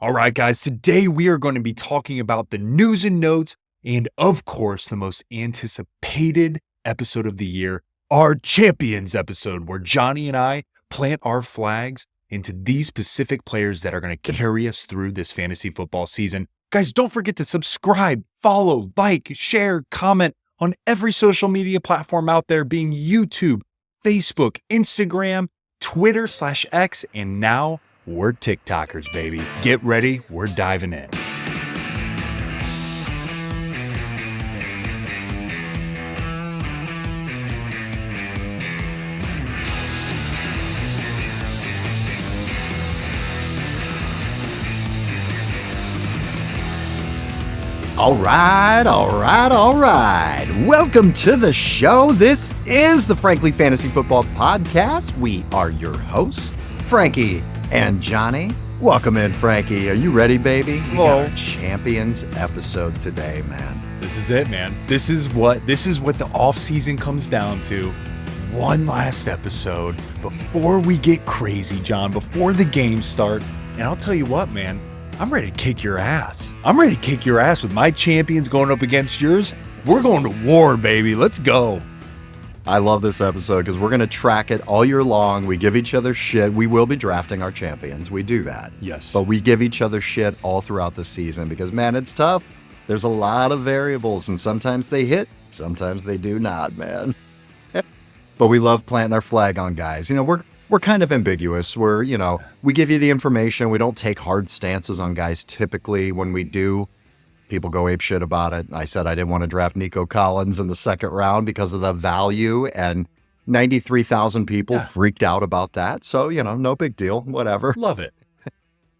All right, guys, today we are going to be talking about the news and notes and, of course, the most anticipated episode of the year, our Champions episode, where Johnny and I plant our flags into these specific players that are going to carry us through this fantasy football season. Guys, don't forget to subscribe, follow, like, share, comment on every social media platform out there, being YouTube, Facebook, Instagram, Twitter/X, and now we're TikTokers, baby. Get ready. We're diving in. All right. Welcome to the show. This is the Frankly Fantasy Football Podcast. We are your hosts, Frankie and Johnny. Welcome in, Frankie. Are you ready, baby? We got our Champions episode today, man. This is it, man. This is what the off season comes down to. One last episode before we get crazy, John, before the games start. And I'll tell you what, man, I'm ready to kick your ass. I'm ready to kick your ass with my champions going up against yours. We're going to war, baby. Let's go. I love this episode because we're going to track it all year long. We give each other shit. We will be drafting our champions. We do that. Yes. But we give each other shit all throughout the season because, man, it's tough. There's a lot of variables, and sometimes they hit, sometimes they do not, man. But we love planting our flag on guys. You know, we're kind of ambiguous. We give you the information. We don't take hard stances on guys typically. When we do, people go apeshit about it. I said I didn't want to draft Nico Collins in the second round because of the value, and 93,000 people freaked out about that. So, no big deal, whatever. Love it.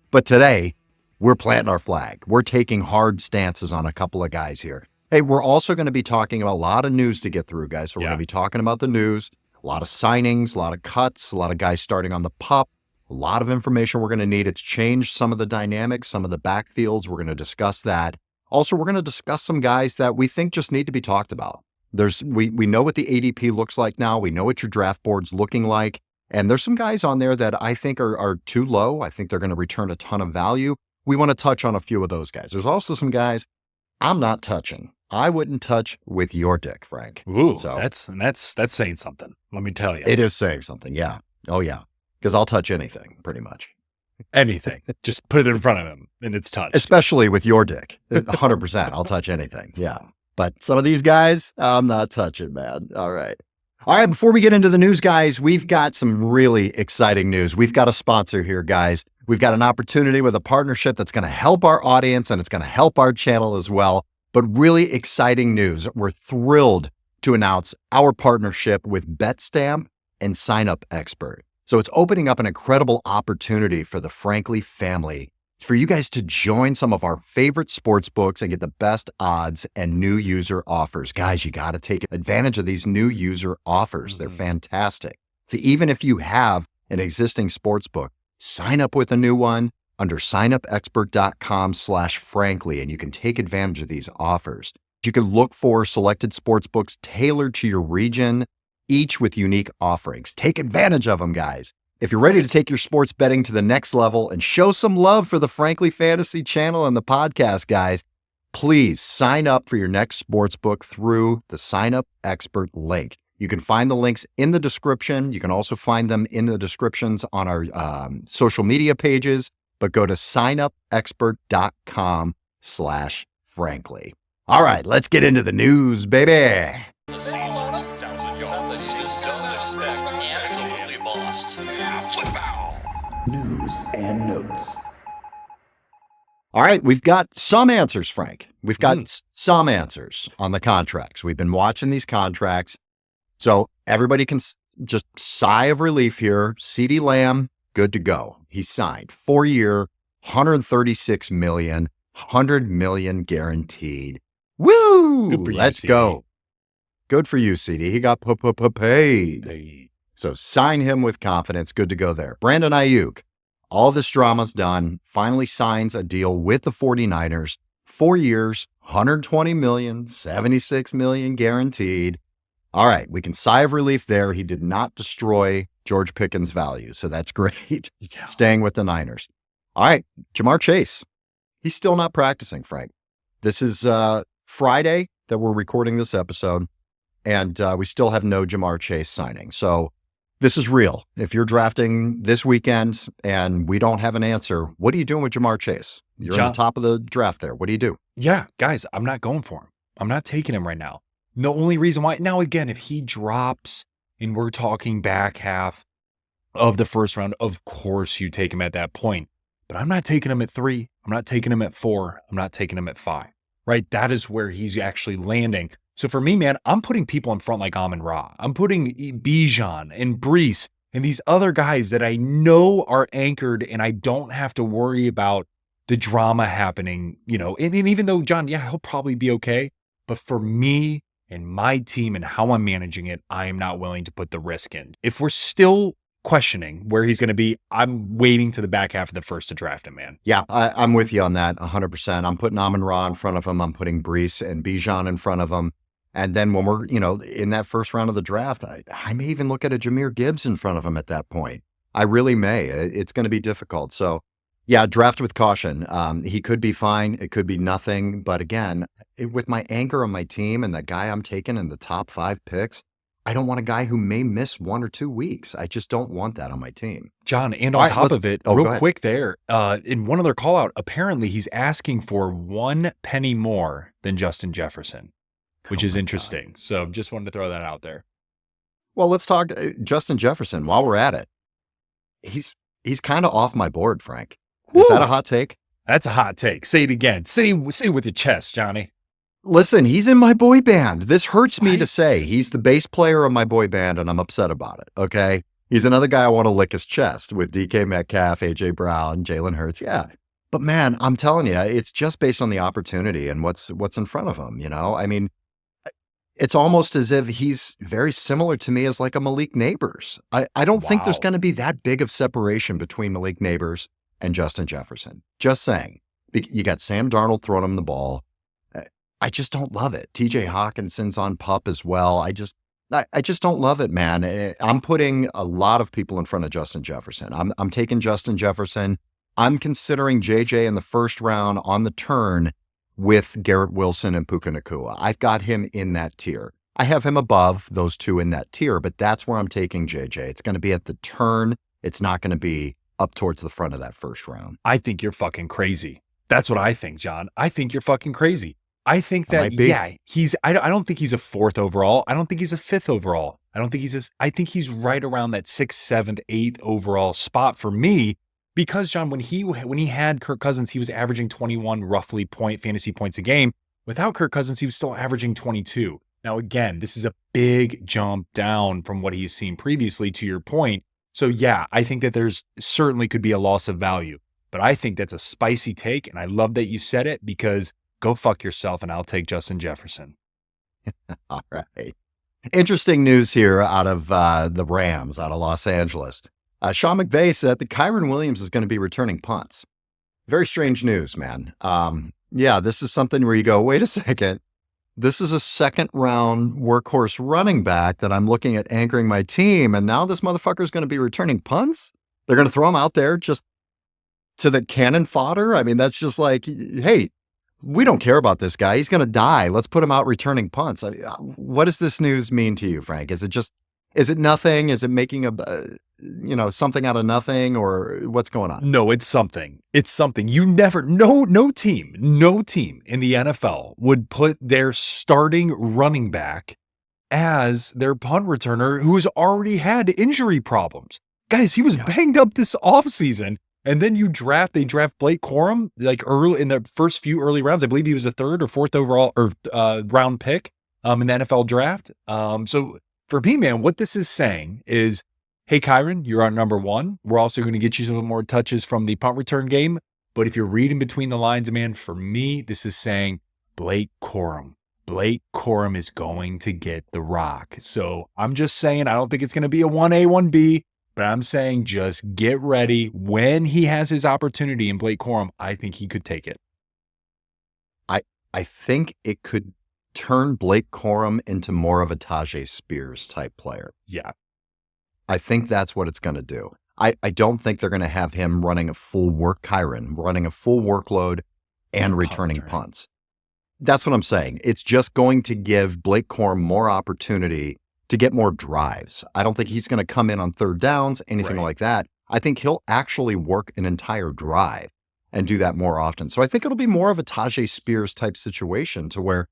But today, we're planting our flag. We're taking hard stances on a couple of guys here. Hey, we're also going to be talking about a lot of news to get through, guys. So we're going to be talking about the news, a lot of signings, a lot of cuts, a lot of guys starting on the pup, a lot of information we're going to need. It's changed some of the dynamics, some of the backfields. We're going to discuss that. Also, we're going to discuss some guys that we think just need to be talked about. We know what the ADP looks like now. We know what your draft board's looking like. And there's some guys on there that I think are too low. I think they're going to return a ton of value. We want to touch on a few of those guys. There's also some guys I'm not touching. I wouldn't touch with your dick, Frank. Ooh, so that's saying something. Let me tell you. It is saying something, yeah. Oh, yeah. Because I'll touch anything, pretty much. Anything. Just put it in front of him and it's touched. Especially with your dick. 100%. I'll touch anything. Yeah. But some of these guys, I'm not touching, man. All right. Before we get into the news, guys, we've got some really exciting news. We've got a sponsor here, guys. We've got an opportunity with a partnership that's going to help our audience and it's going to help our channel as well. But really exciting news. We're thrilled to announce our partnership with BetStamp and Sign-Up Expert. So it's opening up an incredible opportunity for the Frankly family, for you guys to join some of our favorite sports books and get the best odds and new user offers. Guys, you got to take advantage of these new user offers. They're fantastic. So even if you have an existing sports book, sign up with a new one under signupexpert.com/frankly, and you can take advantage of these offers. You can look for selected sports books tailored to your region, each with unique offerings. Take advantage of them, guys. If you're ready to take your sports betting to the next level and show some love for the Frankly Fantasy channel and the podcast, guys, please sign up for your next sports book through the Sign Up Expert link. You can find the links in the description. You can also find them in the descriptions on our social media pages, but go to signupexpert.com/frankly. All right, let's get into the news, baby. News and notes. All right, we've got some answers, Frank. We've got some answers on the contracts. We've been watching these contracts. So everybody can just sigh of relief here. CeeDee Lamb, good to go. He signed 4-year, $136 million, $100 million guaranteed. Woo! Good for you, Let's CeeDee. go. Good for you, CeeDee. He got paid. Hey. So sign him with confidence. Good to go there. Brandon Aiyuk, all this drama's done. Finally signs a deal with the 49ers. 4 years, $120 million, $76 million guaranteed. All right, we can sigh of relief there. He did not destroy George Pickens' value, so that's great. Yeah. Staying with the Niners. All right, Jamar Chase. He's still not practicing, Frank. This is Friday that we're recording this episode, and we still have no Jamar Chase signing. So this is real. If you're drafting this weekend and we don't have an answer, what are you doing with Jamar Chase? You're on the top of the draft there. What do you do? Yeah, guys, I'm not going for him. I'm not taking him right now. The only reason why, now again, if he drops and we're talking back half of the first round, of course you take him at that point. But I'm not taking him at 3. I'm not taking him at 4. I'm not taking him at 5, right? That is where he's actually landing. So for me, man, I'm putting people in front like Amon-Ra. I'm putting Bijan and Breece and these other guys that I know are anchored and I don't have to worry about the drama happening, and even though John, yeah, he'll probably be okay. But for me and my team and how I'm managing it, I am not willing to put the risk in. If we're still questioning where he's going to be, I'm waiting to the back half of the first to draft him, man. Yeah, I'm with you on that 100%. I'm putting Amon-Ra in front of him. I'm putting Breece and Bijan in front of him. And then when we're, in that first round of the draft, I may even look at a Jahmyr Gibbs in front of him at that point. I really may. It's going to be difficult. So, yeah, draft with caution. He could be fine. It could be nothing. But again, with my anchor on my team and the guy I'm taking in the top 5 picks, I don't want a guy who may miss 1 or 2 weeks. I just don't want that on my team. John, and on top of it, real quick there, in one other call out, apparently he's asking for 1 penny more than Justin Jefferson, which is interesting. God. So just wanted to throw that out there. Well, let's talk Justin Jefferson while we're at it. He's kind of off my board, Frank. Is that a hot take? That's a hot take. Say it again. Say it with your chest, Johnny. Listen, he's in my boy band. This hurts me to say. He's the bass player of my boy band, and I'm upset about it, okay? He's another guy I want to lick his chest with DK Metcalf, A.J. Brown, Jalen Hurts. Yeah. But, man, I'm telling you, it's just based on the opportunity and what's in front of him, I mean, it's almost as if he's very similar to me as like a Malik Nabers. I don't think there's going to be that big of separation between Malik Nabers and Justin Jefferson. Just saying. You got Sam Darnold throwing him the ball. I just don't love it. TJ Hawkinson's on PUP as well. I just don't love it, man. I'm putting a lot of people in front of Justin Jefferson. I'm taking Justin Jefferson. I'm considering JJ in the first round on the turn with Garrett Wilson and Puka Nacua. I've got him in that tier. I have him above those 2 in that tier, but that's where I'm taking JJ. It's going to be at the turn. It's not going to be up towards the front of that first round. I think you're fucking crazy. That's what I think, John. I think you're fucking crazy. I think that, yeah, I don't think he's a 4th overall. I don't think he's a 5th overall. I think he's right around that 6th, 7th, 8th overall spot for me. Because, John, when he had Kirk Cousins, he was averaging 21 roughly fantasy points a game. Without Kirk Cousins, he was still averaging 22. Now, again, this is a big jump down from what he's seen previously, to your point. So, yeah, I think that there's certainly could be a loss of value. But I think that's a spicy take, and I love that you said it because go fuck yourself, and I'll take Justin Jefferson. All right. Interesting news here out of the Rams, out of Los Angeles. Sean McVay said that Kyren Williams is going to be returning punts. Very strange news, man. Yeah, this is something where you go, wait a second. This is a 2nd-round workhorse running back that I'm looking at anchoring my team, and now this motherfucker is going to be returning punts? They're going to throw him out there just to the cannon fodder? I mean, that's just like, hey, we don't care about this guy. He's going to die. Let's put him out returning punts. I mean, what does this news mean to you, Frank? Is it nothing? Is it making something out of nothing, or what's going on? No, it's something. It's something. You never, no team in the NFL would put their starting running back as their punt returner who has already had injury problems. Guys, he was banged up this offseason. And then they draft Blake Corum like early in the first few early rounds. I believe he was a 3rd or 4th overall round pick in the NFL draft. So for me, man, what this is saying is, hey, Kyren, you're our number 1. We're also going to get you some more touches from the punt return game. But if you're reading between the lines, man, for me, this is saying Blake Corum. Blake Corum is going to get the rock. So I'm just saying, I don't think it's going to be a 1A, 1B. But I'm saying just get ready. When he has his opportunity in Blake Corum, I think he could take it. I think it could turn Blake Corum into more of a Tajay Spears type player. Yeah. I think that's what it's going to do. I don't think they're going to have him running a full workload and returning punts. That's what I'm saying. It's just going to give Blake Corum more opportunity to get more drives. I don't think he's going to come in on third downs, anything like that. I think he'll actually work an entire drive and do that more often. So I think it'll be more of a Tajay Spears type situation to where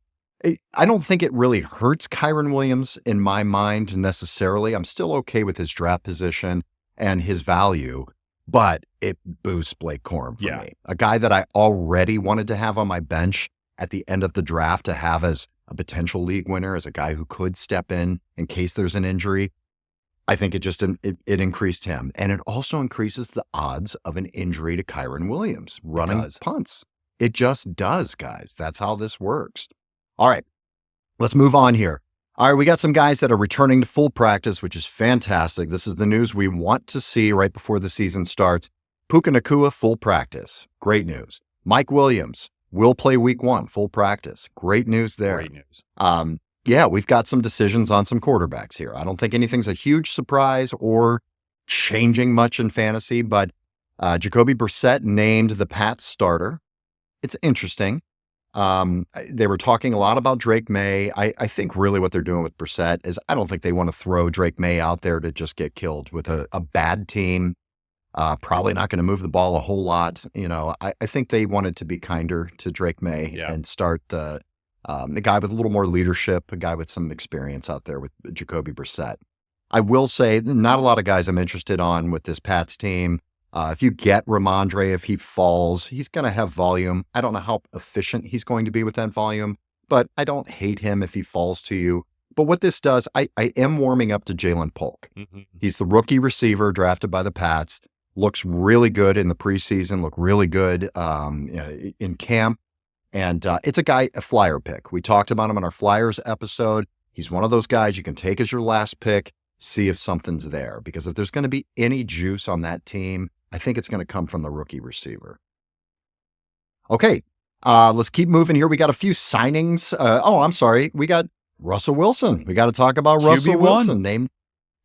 I don't think it really hurts Kyren Williams in my mind necessarily. I'm still okay with his draft position and his value, but it boosts Blake Corum for me. A guy that I already wanted to have on my bench at the end of the draft to have as a potential league winner, as a guy who could step in case there's an injury. I think it increased him. And it also increases the odds of an injury to Kyren Williams running punts. It just does, guys. That's how this works. All right, let's move on here. All right, we got some guys that are returning to full practice, which is fantastic. This is the news we want to see right before the season starts. Puka Nacua, full practice. Great news. Mike Williams will play week 1, full practice. Great news there. Great news. Yeah, we've got some decisions on some quarterbacks here. I don't think anything's a huge surprise or changing much in fantasy, but Jacobi Brissette named the Pats starter. It's interesting. They were talking a lot about Drake May. I think really what they're doing with Brissette is I don't think they want to throw Drake May out there to just get killed with a bad team. Probably not going to move the ball a whole lot. I think they wanted to be kinder to Drake May and start the guy with a little more leadership, a guy with some experience out there with Jacobi Brissette. I will say not a lot of guys I'm interested on with this Pats team. If you get Ramondre, if he falls, he's going to have volume. I don't know how efficient he's going to be with that volume, but I don't hate him if he falls to you. But what this does, I am warming up to Ja'Lynn Polk. Mm-hmm. He's the rookie receiver drafted by the Pats. Looks really good in the preseason, looked really good in camp. And it's a flyer pick. We talked about him in our Flyers episode. He's one of those guys you can take as your last pick, see if something's there. Because if there's going to be any juice on that team, I think it's going to come from the rookie receiver. Okay, let's keep moving here. We got a few signings. I'm sorry. We got Russell Wilson. We got to talk about Russell Wilson, named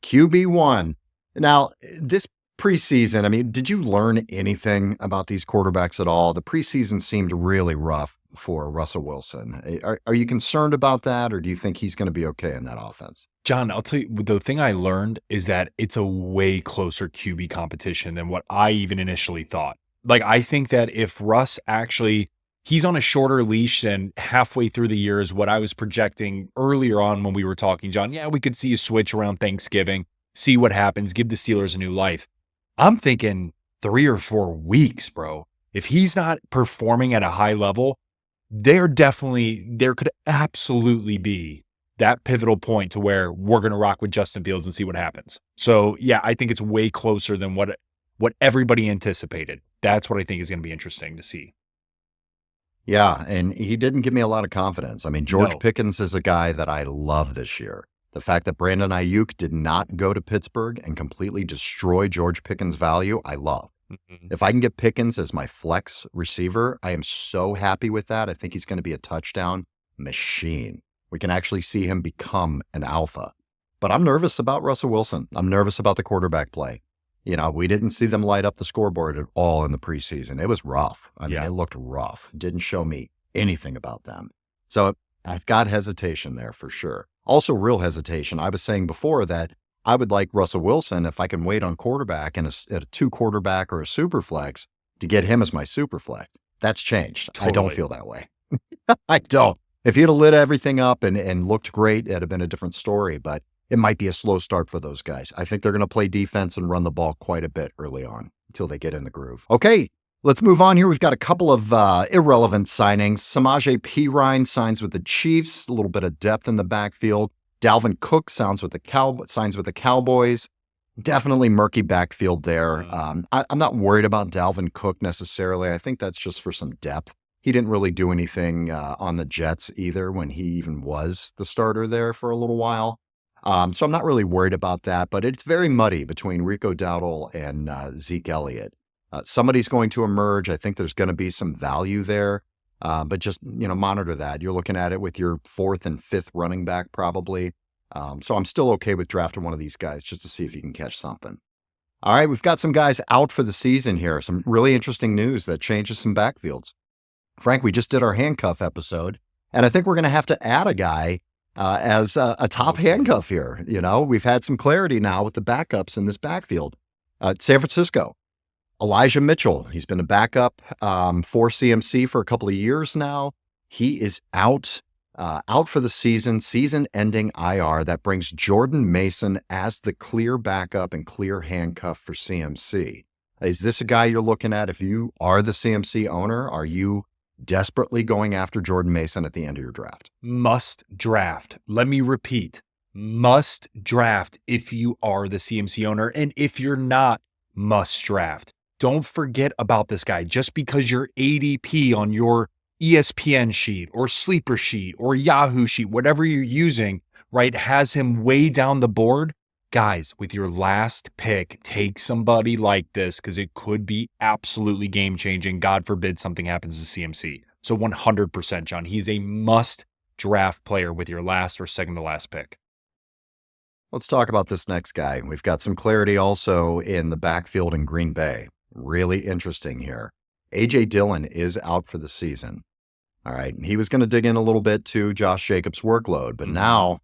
QB1. Now, this preseason, I mean, did you learn anything about these quarterbacks at all? The preseason seemed really rough for Russell Wilson. Are you concerned about that, or do you think he's going to be okay in that offense? John, I'll tell you, the thing I learned is that it's a way closer QB competition than what I even initially thought. Like, I think that if Russ actually, he's on a shorter leash than halfway through the year is what I was projecting earlier on when we were talking, John. Yeah, we could see a switch around Thanksgiving, see what happens, give the Steelers a new life. I'm thinking 3 or 4 weeks, bro. If he's not performing at a high level, there could absolutely be that pivotal point to where we're going to rock with Justin Fields and see what happens. So, yeah, I think it's way closer than what everybody anticipated. That's what I think is going to be interesting to see. Yeah, and he didn't give me a lot of confidence. I mean, George Pickens is a guy that I love this year. The fact that Brandon Aiyuk did not go to Pittsburgh and completely destroy George Pickens' value, I love. Mm-hmm. If I can get Pickens as my flex receiver, I am so happy with that. I think he's going to be a touchdown machine. We can actually see him become an alpha. But I'm nervous about Russell Wilson. I'm nervous about the quarterback play. We didn't see them light up the scoreboard at all in the preseason. It was rough. I mean, it looked rough. It didn't show me anything about them. So I've got hesitation there for sure. Also, real hesitation. I was saying before that I would like Russell Wilson if I can wait on quarterback and at a 2 quarterback or a super flex to get him as my super flex. That's changed. Totally. I don't feel that way. I don't. If he'd have lit everything up and looked great, it'd have been a different story, but it might be a slow start for those guys. I think they're going to play defense and run the ball quite a bit early on until they get in the groove. Okay, let's move on here. We've got a couple of irrelevant signings. Samaje Perine signs with the Chiefs, a little bit of depth in the backfield. Dalvin Cook signs with the Cowboys. Definitely murky backfield there. I'm not worried about Dalvin Cook necessarily. I think that's just for some depth. He didn't really do anything on the Jets either when he even was the starter there for a little while. So I'm not really worried about that, but it's very muddy between Rico Dowdle and Zeke Elliott. Somebody's going to emerge. I think there's going to be some value there, but just, monitor that. You're looking at it with your 4th and 5th running back probably. So I'm still okay with drafting one of these guys just to see if you can catch something. All right, we've got some guys out for the season here. Some really interesting news that changes some backfields. Frank, we just did our handcuff episode, and I think we're going to have to add a guy as a top handcuff here. You know, we've had some clarity now with the backups in this backfield. San Francisco, Elijah Mitchell. He's been a backup for CMC for a couple of years now. He is out for the season-ending IR. That brings Jordan Mason as the clear backup and clear handcuff for CMC. Is this a guy you're looking at? If you are the CMC owner, are you desperately going after Jordan Mason at the end of your draft? Must draft. Let me repeat. Must draft if you are the CMC owner. And if you're not, must draft. Don't forget about this guy. Just because your ADP on your ESPN sheet or sleeper sheet or Yahoo sheet, whatever you're using, right, has him way down the board. Guys, with your last pick, take somebody like this because it could be absolutely game changing. God forbid something happens to CMC. So 100%, John, he's a must draft player with your last or second to last pick. Let's talk about this next guy. We've got some clarity also in the backfield in Green Bay. Really interesting here. A.J. Dillon is out for the season. All right. He was going to dig in a little bit to Josh Jacobs' workload, but now,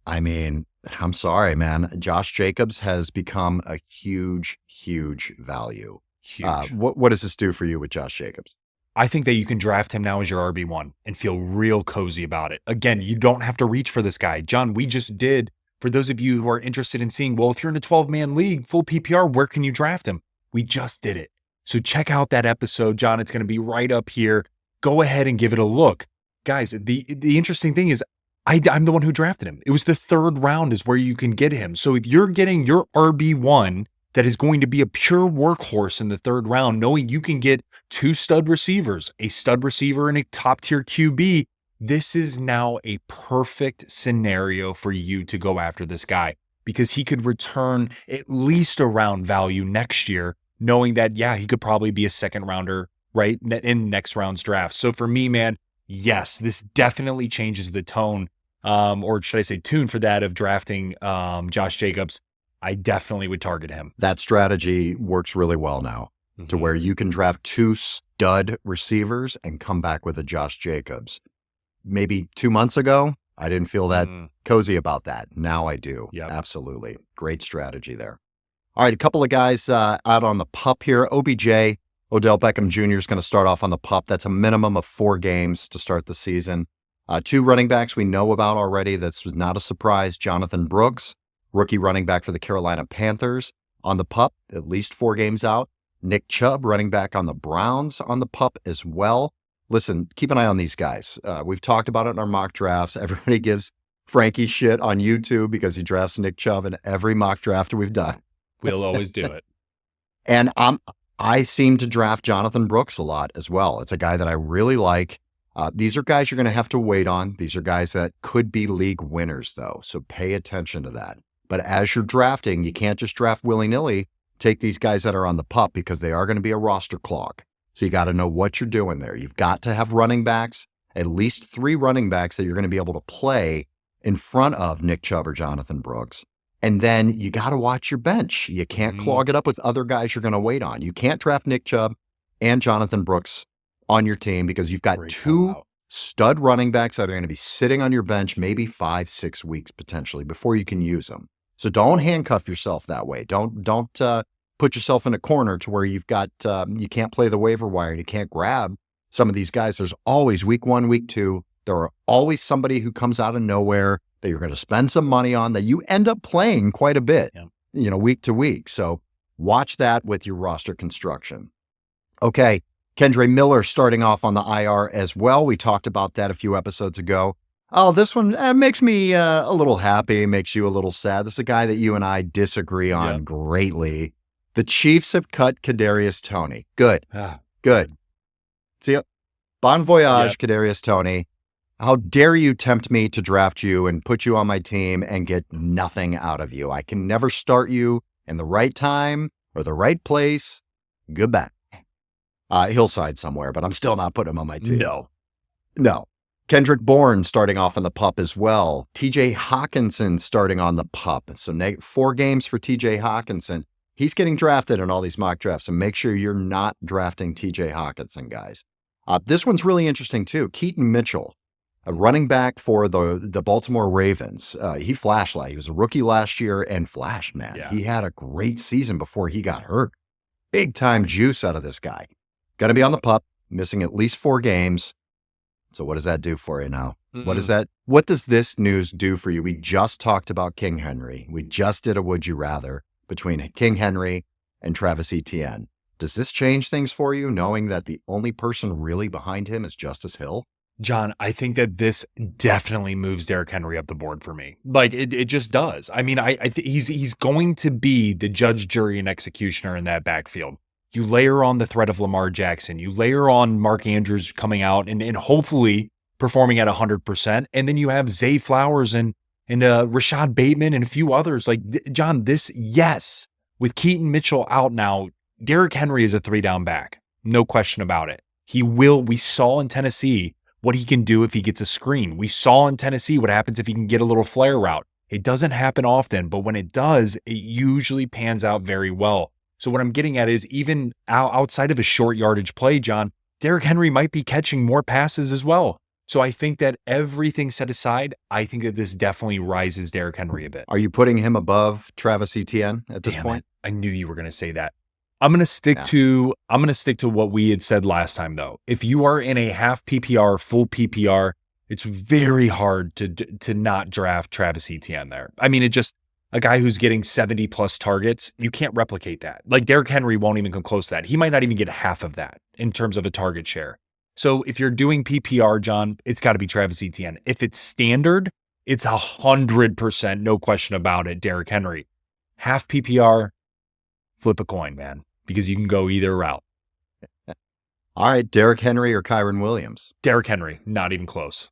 I mean, I'm sorry, man. Josh Jacobs has become a huge, huge value. Huge. What does this do for you with Josh Jacobs? I think that you can draft him now as your RB1 and feel real cozy about it. Again, you don't have to reach for this guy. John, we just did, for those of you who are interested in seeing, well, if you're in a 12-man league, full PPR, where can you draft him? We just did it. So check out that episode, John. It's going to be right up here. Go ahead and give it a look. Guys, the interesting thing is I'm the one who drafted him. It was the third round is where you can get him. So if you're getting your RB1 that is going to be a pure workhorse in the third round, knowing you can get two stud receivers, a stud receiver and a top tier QB, this is now a perfect scenario for you to go after this guy because he could return at least a round value next year, knowing that, yeah, he could probably be a second rounder, right, in next round's draft. So for me, man, yes, this definitely changes the tone, or should I say tune for that of drafting Josh Jacobs. I definitely would target him. That strategy works really well now to where you can draft two stud receivers and come back with a Josh Jacobs. Maybe 2 months ago, I didn't feel that cozy about that. Now I do. Yep. Absolutely. Great strategy there. All right, a couple of guys out on the PUP here. OBJ, Odell Beckham Jr. is going to start off on the PUP. That's a minimum of 4 games to start the season. 2 running backs we know about already. That's not a surprise. Jonathan Brooks, rookie running back for the Carolina Panthers, on the PUP, at least 4 games out. Nick Chubb, running back on the Browns, on the PUP as well. Listen, keep an eye on these guys. We've talked about it in our mock drafts. Everybody gives Frankie shit on YouTube because he drafts Nick Chubb in every mock draft we've done. We'll always do it. And I seem to draft Jonathan Brooks a lot as well. It's a guy that I really like. These are guys you're going to have to wait on. These are guys that could be league winners, though, so pay attention to that. But as you're drafting, you can't just draft willy-nilly. Take these guys that are on the PUP because they are going to be a roster clog. So you got to know what you're doing there. You've got to have running backs, at least 3 running backs that you're going to be able to play in front of Nick Chubb or Jonathan Brooks. And then you got to watch your bench. You can't clog it up with other guys you're going to wait on. You can't draft Nick Chubb and Jonathan Brooks on your team because you've got 2 stud running backs that are going to be sitting on your bench maybe 5-6 weeks potentially before you can use them. So don't handcuff yourself that way. Don't put yourself in a corner to where you've got you can't play the waiver wire and you can't grab some of these guys. There's always week 1, week 2. There are always somebody who comes out of nowhere that you're going to spend some money on that you end up playing quite a bit, week to week. So watch that with your roster construction. Okay, Kendre Miller starting off on the IR as well. We talked about that a few episodes ago. Oh, this one makes me a little happy, makes you a little sad. This is a guy that you and I disagree on greatly. The Chiefs have cut Kadarius Toney. Good. Good. See, bon voyage, Kadarius Toney. How dare you tempt me to draft you and put you on my team and get nothing out of you? I can never start you in the right time or the right place. Goodbye. Hillside somewhere, but I'm still not putting him on my team. No. Kendrick Bourne starting off on the PUP as well. TJ Hawkinson starting on the PUP. So 4 games for TJ Hawkinson. He's getting drafted in all these mock drafts, and make sure you're not drafting TJ Hawkinson, guys. This one's really interesting, too. Keaton Mitchell, a running back for the Baltimore Ravens. He flashed. He was a rookie last year and flashed, man. Yeah. He had a great season before he got hurt. Big time juice out of this guy. Going to be on the PUP, missing at least 4 games. So what does that do for you now? What does this news do for you? We just talked about King Henry. We just did a would you rather between King Henry and Travis Etienne. Does this change things for you, knowing that the only person really behind him is Justice Hill? John, I think that this definitely moves Derrick Henry up the board for me. Like it just does. I mean, I think he's going to be the judge, jury, and executioner in that backfield. You layer on the threat of Lamar Jackson. You layer on Mark Andrews coming out and hopefully performing at 100%. And then you have Zay Flowers and Rashad Bateman and a few others. Like, John, with Keaton Mitchell out now, Derrick Henry is a 3-down back. No question about it. We saw in Tennessee what he can do if he gets a screen. We saw in Tennessee what happens if he can get a little flare route. It doesn't happen often, but when it does, it usually pans out very well. So what I'm getting at is even outside of a short yardage play, John, Derrick Henry might be catching more passes as well. So I think that everything set aside, I think that this definitely rises Derrick Henry a bit. Are you putting him above Travis Etienne at this point? I knew you were going to say that. I'm going to stick to what we had said last time, though. If you are in a half PPR, full PPR, it's very hard to not draft Travis Etienne there. I mean, a guy who's getting 70 plus targets, you can't replicate that. Like Derrick Henry won't even come close to that. He might not even get half of that in terms of a target share. So if you're doing PPR, John, it's got to be Travis Etienne. If it's standard, it's 100%, no question about it, Derrick Henry. Half PPR, flip a coin, man, because you can go either route. All right, Derrick Henry or Kyron Williams? Derrick Henry, not even close.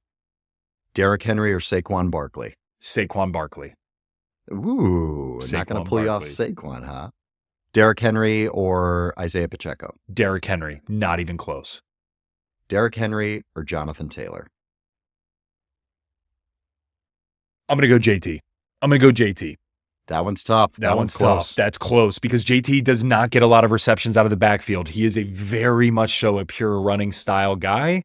Derrick Henry or Saquon Barkley? Saquon Barkley. Ooh, not going to pull you off Saquon, huh? Derrick Henry or Isaiah Pacheco? Derrick Henry, not even close. Derrick Henry or Jonathan Taylor? I'm going to go JT. That one's tough. That one's close. Tough. That's close because JT does not get a lot of receptions out of the backfield. He is a very much so a pure running style guy.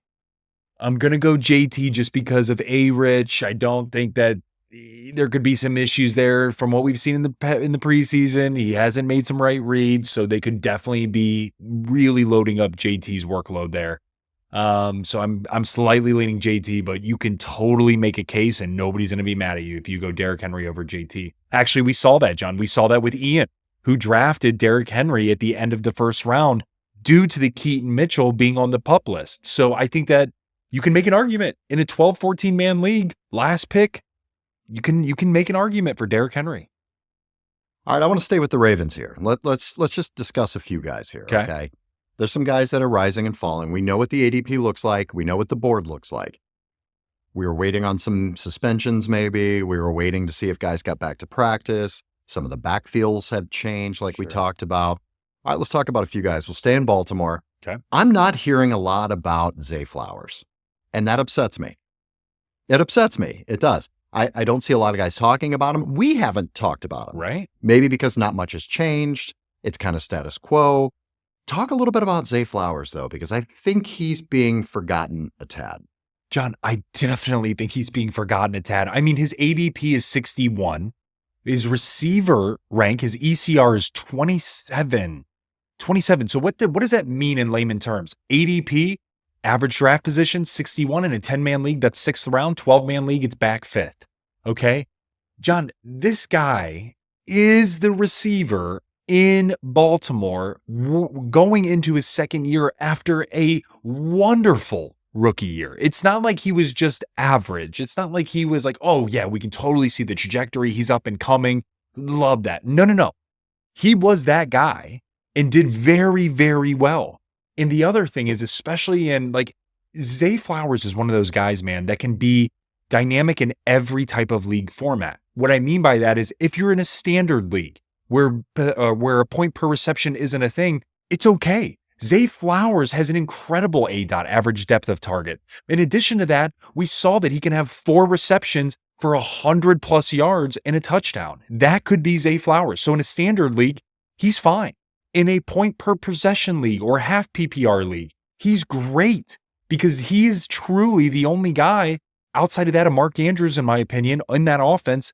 I'm going to go JT just because of A-Rich. I don't think that there could be some issues there from what we've seen in the preseason. He hasn't made some right reads, so they could definitely be really loading up JT's workload there. So I'm slightly leaning JT, but you can totally make a case and nobody's going to be mad at you if you go Derrick Henry over JT. Actually, we saw that, John. We saw that with Ian, who drafted Derrick Henry at the end of the first round due to the Keaton Mitchell being on the PUP list. So I think that you can make an argument in a 12, 14-man league, last pick, you can make an argument for Derrick Henry. All right, I want to stay with the Ravens here. Let's just discuss a few guys here, okay? There's some guys that are rising and falling. We know what the ADP looks like. We know what the board looks like. We were waiting on some suspensions maybe. We were waiting to see if guys got back to practice. Some of the backfields have changed like we talked about. All right, let's talk about a few guys. We'll stay in Baltimore. Okay. I'm not hearing a lot about Zay Flowers, and that upsets me. It upsets me. It does. I don't see a lot of guys talking about him. We haven't talked about him. Right. Maybe because not much has changed. It's kind of status quo. Talk a little bit about Zay Flowers, though, because I think he's being forgotten a tad. John, I definitely think he's being forgotten a tad. I mean, his ADP is 61. His receiver rank, his ECR is 27. 27. So what does that mean in layman terms? ADP, average draft position, 61 in a 10-man league. That's 6th round. 12-man league, it's back 5th. Okay? John, this guy is the receiver in Baltimore going into his second year after a wonderful rookie year. It's not like he was just average. It's not like he was like, oh yeah, we can totally see the trajectory. He's up and coming. Love that. No. He was that guy and did very, very well. And the other thing is, especially in like Zay Flowers is one of those guys, man, that can be dynamic in every type of league format. What I mean by that is if you're in a standard league where a point per reception isn't a thing, it's okay. Zay Flowers has an incredible average depth of target. In addition to that, we saw that he can have 4 receptions for 100 plus yards and a touchdown. That could be Zay Flowers. So in a standard league, he's fine. In a point per possession league or half PPR league, he's great because he is truly the only guy outside of that of Mark Andrews, in my opinion, in that offense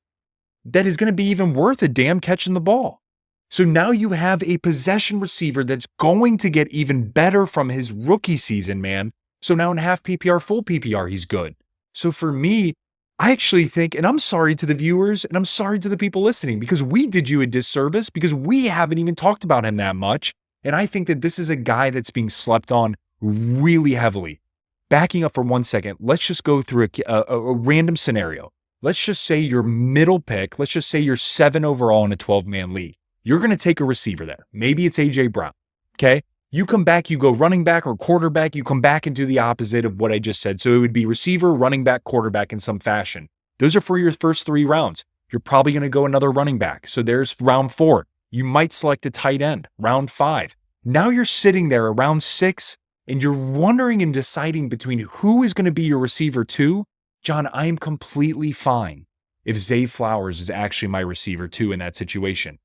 that is going to be even worth a damn catching the ball. So now you have a possession receiver that's going to get even better from his rookie season, man. So now in half PPR, full PPR, he's good. So for me, I actually think, and I'm sorry to the viewers and I'm sorry to the people listening because we did you a disservice because we haven't even talked about him that much. And I think that this is a guy that's being slept on really heavily. Backing up for 1 second, let's just go through a random scenario. Let's just say your middle pick, let's just say you're 7 overall in a 12-man league. You're going to take a receiver there. Maybe it's A.J. Brown, okay? You come back, you go running back or quarterback, you come back and do the opposite of what I just said. So it would be receiver, running back, quarterback in some fashion. Those are for your first 3 rounds. You're probably going to go another running back. So there's round 4. You might select a tight end, round 5. Now you're sitting there around 6 and you're wondering and deciding between who is going to be your receiver 2. John, I am completely fine if Zay Flowers is actually my receiver 2 in that situation.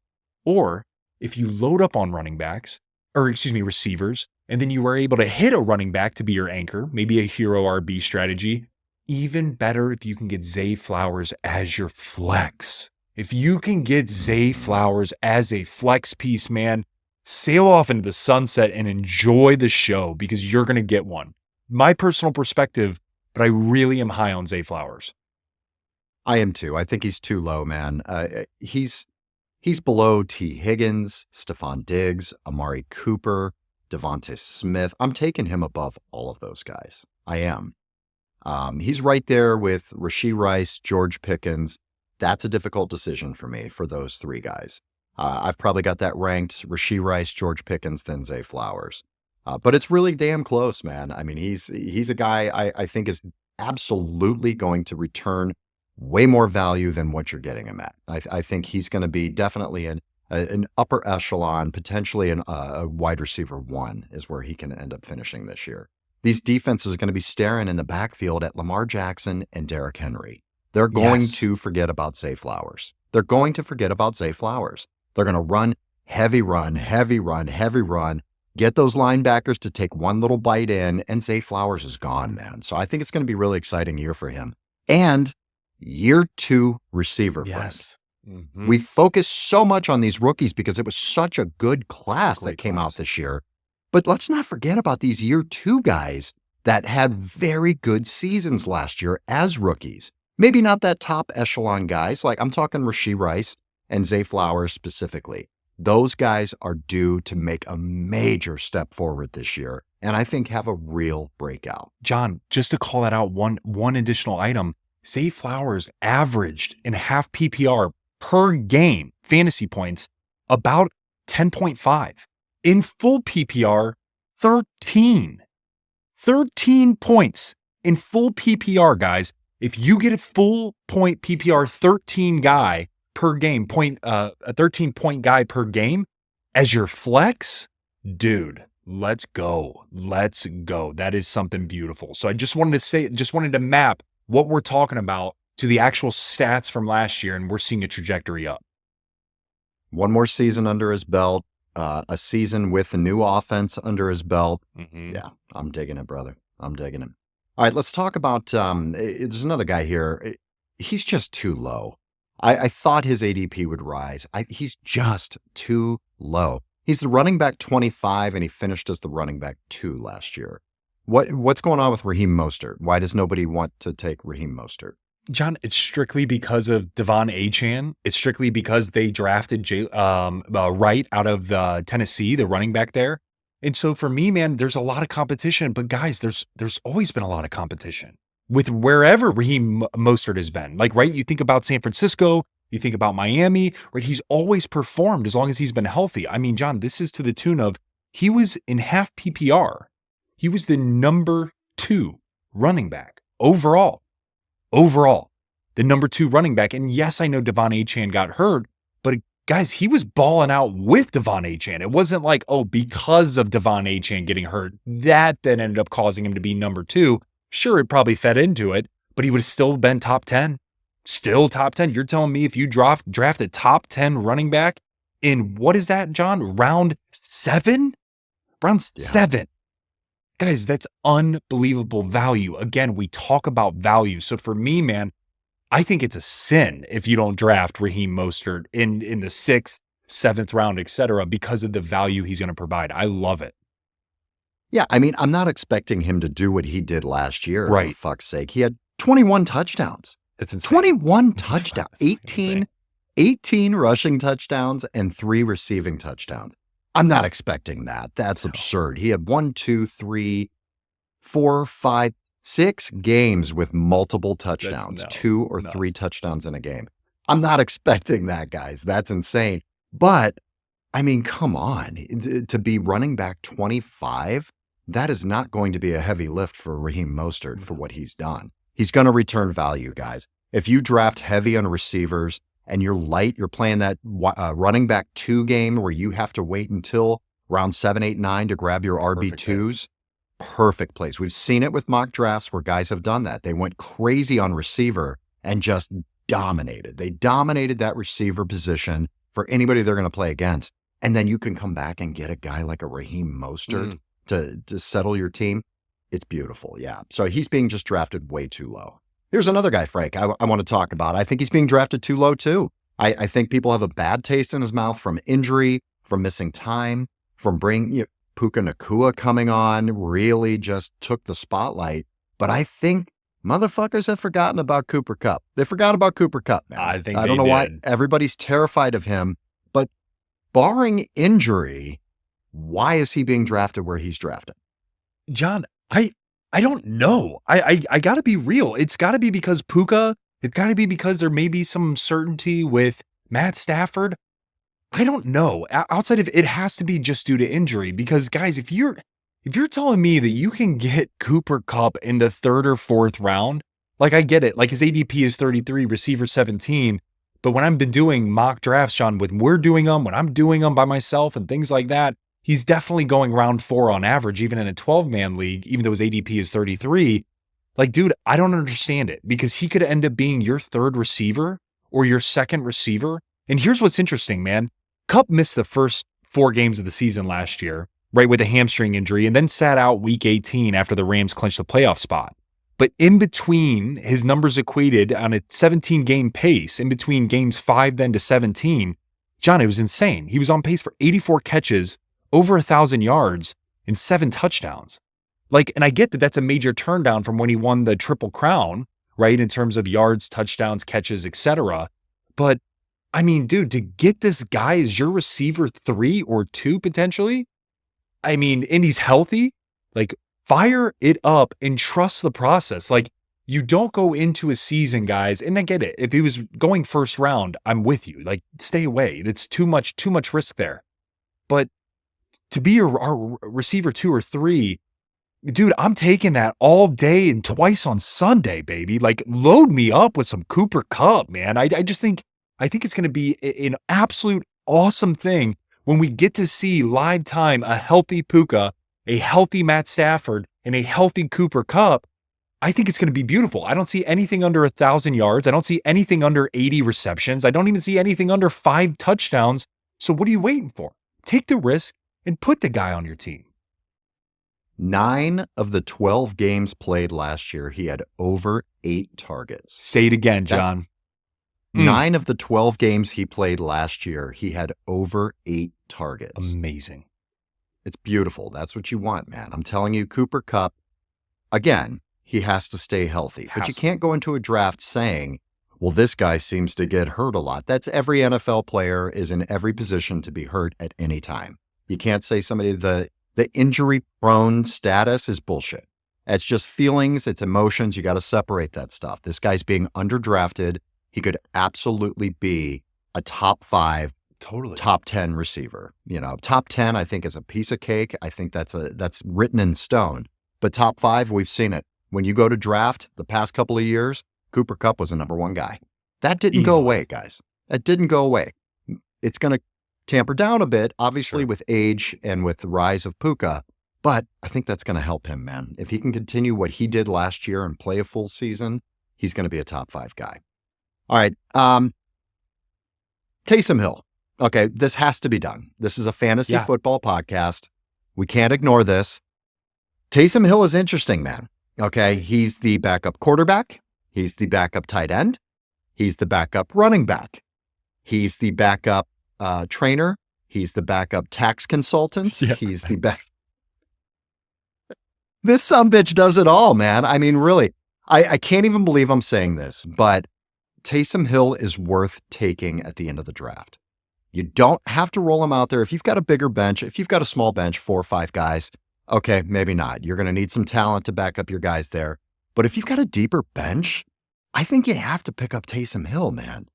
Or if you load up on receivers, and then you were able to hit a running back to be your anchor, maybe a hero RB strategy, even better if you can get Zay Flowers as your flex. If you can get Zay Flowers as a flex piece, man, sail off into the sunset and enjoy the show because you're going to get one. My personal perspective, but I really am high on Zay Flowers. I am too. I think he's too low, man. He's below T. Higgins, Stephon Diggs, Amari Cooper, Devonta Smith. I'm taking him above all of those guys. I am. He's right there with Rashee Rice, George Pickens. That's a difficult decision for me for those 3 guys. I've probably got that ranked Rashee Rice, George Pickens, then Zay Flowers. But it's really damn close, man. I mean, he's a guy I think is absolutely going to return way more value than what you're getting him at. I think he's going to be definitely an upper echelon, potentially a wide receiver 1 is where he can end up finishing this year. These defenses are going to be staring in the backfield at Lamar Jackson and Derrick Henry. They're going to forget about Zay Flowers. They're going to forget about Zay Flowers. They're going to run, heavy run, get those linebackers to take one little bite in, and Zay Flowers is gone, man. So I think it's going to be a really exciting year for him. And year 2 receiver friend. Mm-hmm. We focused so much on these rookies because it was such a good class that came out this year. But let's not forget about these year 2 guys that had very good seasons last year as rookies. Maybe not that top echelon guys, like I'm talking Rashee Rice and Zay Flowers specifically. Those guys are due to make a major step forward this year, and I think have a real breakout. John, just to call that out, one additional item, Zay Flowers averaged in half PPR per game fantasy points about 10.5. In full PPR, 13. 13 points in full PPR, guys. If you get a full point PPR 13 guy per game, a 13-point guy per game as your flex, dude, let's go. Let's go. That is something beautiful. So I just wanted to map what we're talking about to the actual stats from last year, and we're seeing a trajectory up. One more season under his belt, a season with a new offense under his belt. Mm-hmm. Yeah, I'm digging it, brother. I'm digging him. All right, let's talk about, there's another guy here. He's just too low. I thought his ADP would rise. He's just too low. He's the running back 25, and he finished as the running back 2 last year. What's going on with Raheem Mostert? Why does nobody want to take Raheem Mostert? John, it's strictly because of Devon Achane. It's strictly because they drafted Wright out of Tennessee, the running back there. And so for me, man, there's a lot of competition. But guys, there's always been a lot of competition with wherever Raheem Mostert has been. Like, right, you think about San Francisco, you think about Miami, right? He's always performed as long as he's been healthy. I mean, John, this is to the tune of he was in half PPR. He was the number 2 running back overall, the number 2 running back. And yes, I know Devon Achane got hurt, but guys, he was balling out with Devon Achane. It wasn't like, because of Devon Achane getting hurt, that then ended up causing him to be number 2. Sure, it probably fed into it, but he would have still been top 10. Still top 10. You're telling me if you draft a top 10 running back in, what is that, John? Round 7? Round 7. Guys, that's unbelievable value. Again, we talk about value. So for me, man, I think it's a sin if you don't draft Raheem Mostert in the 6th, 7th round, etc., because of the value he's going to provide. I love it. Yeah, I mean, I'm not expecting him to do what he did last year, right? For fuck's sake. He had 21 touchdowns. It's insane. 21 touchdowns, 18 rushing touchdowns, and 3 receiving touchdowns. I'm not expecting that. That's absurd. He had 1, 2, 3, 4, 5, 6 games with multiple touchdowns, 2 or 3 touchdowns in a game. I'm not expecting that, guys. That's insane. But, I mean, come on. To be running back 25, that is not going to be a heavy lift for Raheem Mostert for what he's done. He's going to return value, guys. If you draft heavy on receivers and you're light, you're playing that running back 2 game where you have to wait until round 7, 8, 9 to grab your RB2s, perfect place. We've seen it with mock drafts where guys have done that. They went crazy on receiver and just dominated. They dominated that receiver position for anybody they're going to play against. And then you can come back and get a guy like a Raheem Mostert to settle your team. It's beautiful, yeah. So he's being just drafted way too low. Here's another guy, Frank, I want to talk about. I think he's being drafted too low, too. I think people have a bad taste in his mouth from injury, from missing time, from bringing Puka Nacua coming on, really just took the spotlight. But I think motherfuckers have forgotten about Cooper Kupp. They forgot about Cooper Kupp, man. I don't know why everybody's terrified of him. But barring injury, why is he being drafted where he's drafted? John, I don't know. I got to be real. It's got to be because Puka. It's got to be because there may be some uncertainty with Matt Stafford. I don't know. Outside of it has to be just due to injury. Because guys, if you're telling me that you can get Cooper Kupp in the 3rd or 4th round, like I get it. Like his ADP is 33, receiver 17. But when I've been doing mock drafts, John, when we're doing them, when I'm doing them by myself and things like that, he's definitely going round 4 on average, even in a 12-man league, even though his ADP is 33. Like, dude, I don't understand it because he could end up being your 3rd receiver or your 2nd receiver. And here's what's interesting, man. Kupp missed the first 4 games of the season last year, right, with a hamstring injury, and then sat out week 18 after the Rams clinched the playoff spot. But in between, his numbers equated on a 17-game pace, in between games 5 then to 17, John, it was insane. He was on pace for 84 catches, over 1,000 yards, and 7 touchdowns. Like, and I get that that's a major turn down from when he won the Triple Crown, right, in terms of yards, touchdowns, catches, etc. But, I mean, dude, to get this guy as your receiver 3 or 2 potentially, I mean, and he's healthy, like, fire it up and trust the process. Like, you don't go into a season, guys, and I get it. If he was going 1st round, I'm with you. Like, stay away. It's too much risk there. But to be our receiver 2 or 3, dude, I'm taking that all day and twice on Sunday, baby. Like, load me up with some Cooper Kupp, man. I think it's going to be an absolute awesome thing when we get to see live time a healthy Puka, a healthy Matt Stafford, and a healthy Cooper Kupp. I think it's going to be beautiful. I don't see anything under 1,000 yards. I don't see anything under 80 receptions. I don't even see anything under 5 touchdowns. So what are you waiting for? Take the risk and put the guy on your team. 9 of the 12 games played last year, he had over 8 targets. Say it again, John. 9 of the 12 games he played last year, he had over 8 targets. Amazing. It's beautiful. That's what you want, man. I'm telling you, Cooper Kupp, again, he has to stay healthy. But you can't go into a draft saying, well, this guy seems to get hurt a lot. That's every NFL player is in every position to be hurt at any time. You can't say somebody, the injury-prone status is bullshit. It's just feelings, it's emotions. You got to separate that stuff. This guy's being underdrafted. He could absolutely be a top 5, top 10 receiver. Top 10, I think, is a piece of cake. I think that's written in stone. But top 5, we've seen it. When you go to draft the past couple of years, Cooper Kupp was the number 1 guy. That didn't go away, guys. That didn't go away. It's going to tamper down a bit, obviously, with age and with the rise of Puka. But I think that's going to help him, man. If he can continue what he did last year and play a full season, he's going to be a top 5 guy. All right. Taysom Hill. Okay, this has to be done. This is a fantasy football podcast. We can't ignore this. Taysom Hill is interesting, man. Okay, he's the backup quarterback. He's the backup tight end. He's the backup running back. He's the backup trainer. He's the backup tax consultant. Yeah. He's the back. This sumbitch does it all, man. I mean, really, I can't even believe I'm saying this, but Taysom Hill is worth taking at the end of the draft. You don't have to roll him out there. If you've got a bigger bench, if you've got a small bench, 4 or 5 guys, okay, maybe not. You're going to need some talent to back up your guys there. But if you've got a deeper bench, I think you have to pick up Taysom Hill, man.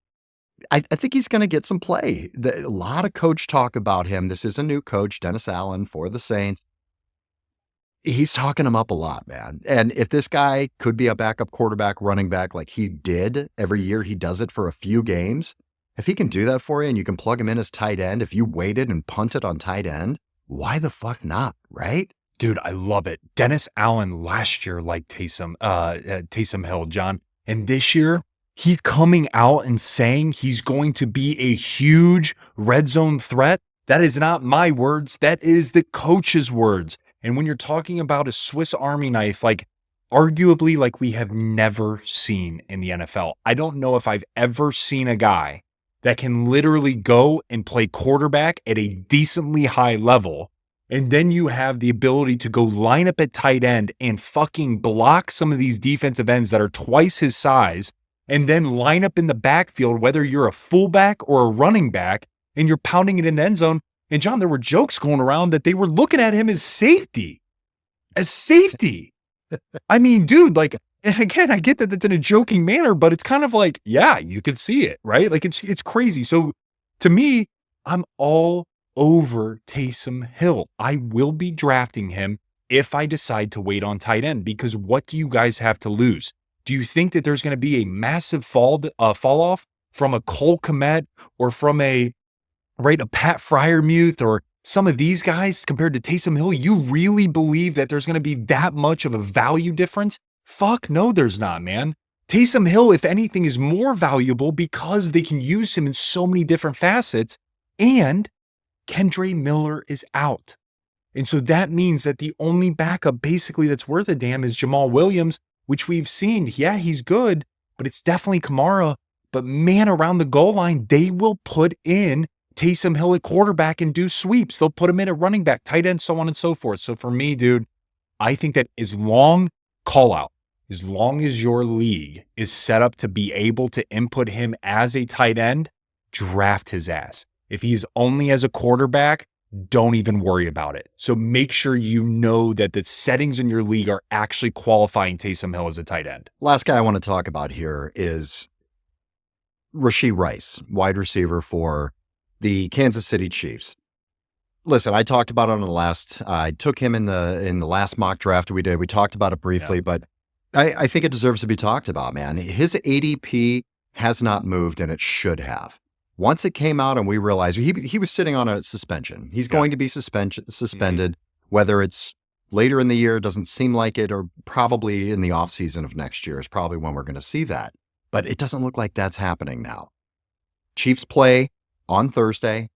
I think he's going to get some play. A lot of coach talk about him. This is a new coach, Dennis Allen, for the Saints. He's talking him up a lot, man. And if this guy could be a backup quarterback, running back like he did every year, he does it for a few games. If he can do that for you and you can plug him in as tight end, if you waited and punted on tight end, why the fuck not, right? Dude, I love it. Dennis Allen last year liked Taysom Hill, John. And this year, he's coming out and saying he's going to be a huge red zone threat. That is not my words. That is the coach's words. And when you're talking about a Swiss Army knife, like arguably like we have never seen in the NFL, I don't know if I've ever seen a guy that can literally go and play quarterback at a decently high level. And then you have the ability to go line up at tight end and fucking block some of these defensive ends that are twice his size, and then line up in the backfield, whether you're a fullback or a running back, and you're pounding it in the end zone. And John, there were jokes going around that they were looking at him as safety. I mean, dude, like, and again, I get that that's in a joking manner, but it's kind of like, yeah, you could see it, right? Like it's crazy. So to me, I'm all over Taysom Hill. I will be drafting him if I decide to wait on tight end, because what do you guys have to lose? Do you think that there's going to be a massive fall off from a Cole Kmet or from a Pat Freiermuth or some of these guys compared to Taysom Hill? You really believe that there's going to be that much of a value difference? Fuck no, there's not, man. Taysom Hill, if anything, is more valuable because they can use him in so many different facets, and Kendre Miller is out. And so that means that the only backup basically that's worth a damn is Jamal Williams, which we've seen. Yeah, he's good, but it's definitely Kamara. But man, around the goal line, they will put in Taysom Hill at quarterback and do sweeps. They'll put him in at running back, tight end, so on and so forth. So for me, dude, I think that as long as your league is set up to be able to input him as a tight end, draft his ass. If he's only as a quarterback, don't even worry about it. So make sure you know that the settings in your league are actually qualifying Taysom Hill as a tight end. Last guy I want to talk about here is Rashee Rice, wide receiver for the Kansas City Chiefs. Listen, I talked about it on the last, I took him in the last mock draft we did. We talked about it briefly, but I think it deserves to be talked about, man. His ADP has not moved, and it should have. Once it came out and we realized he was sitting on a suspension. He's going to be suspended, whether it's later in the year, doesn't seem like it, or probably in the offseason of next year is probably when we're going to see that. But it doesn't look like that's happening now. Chiefs play on Thursday.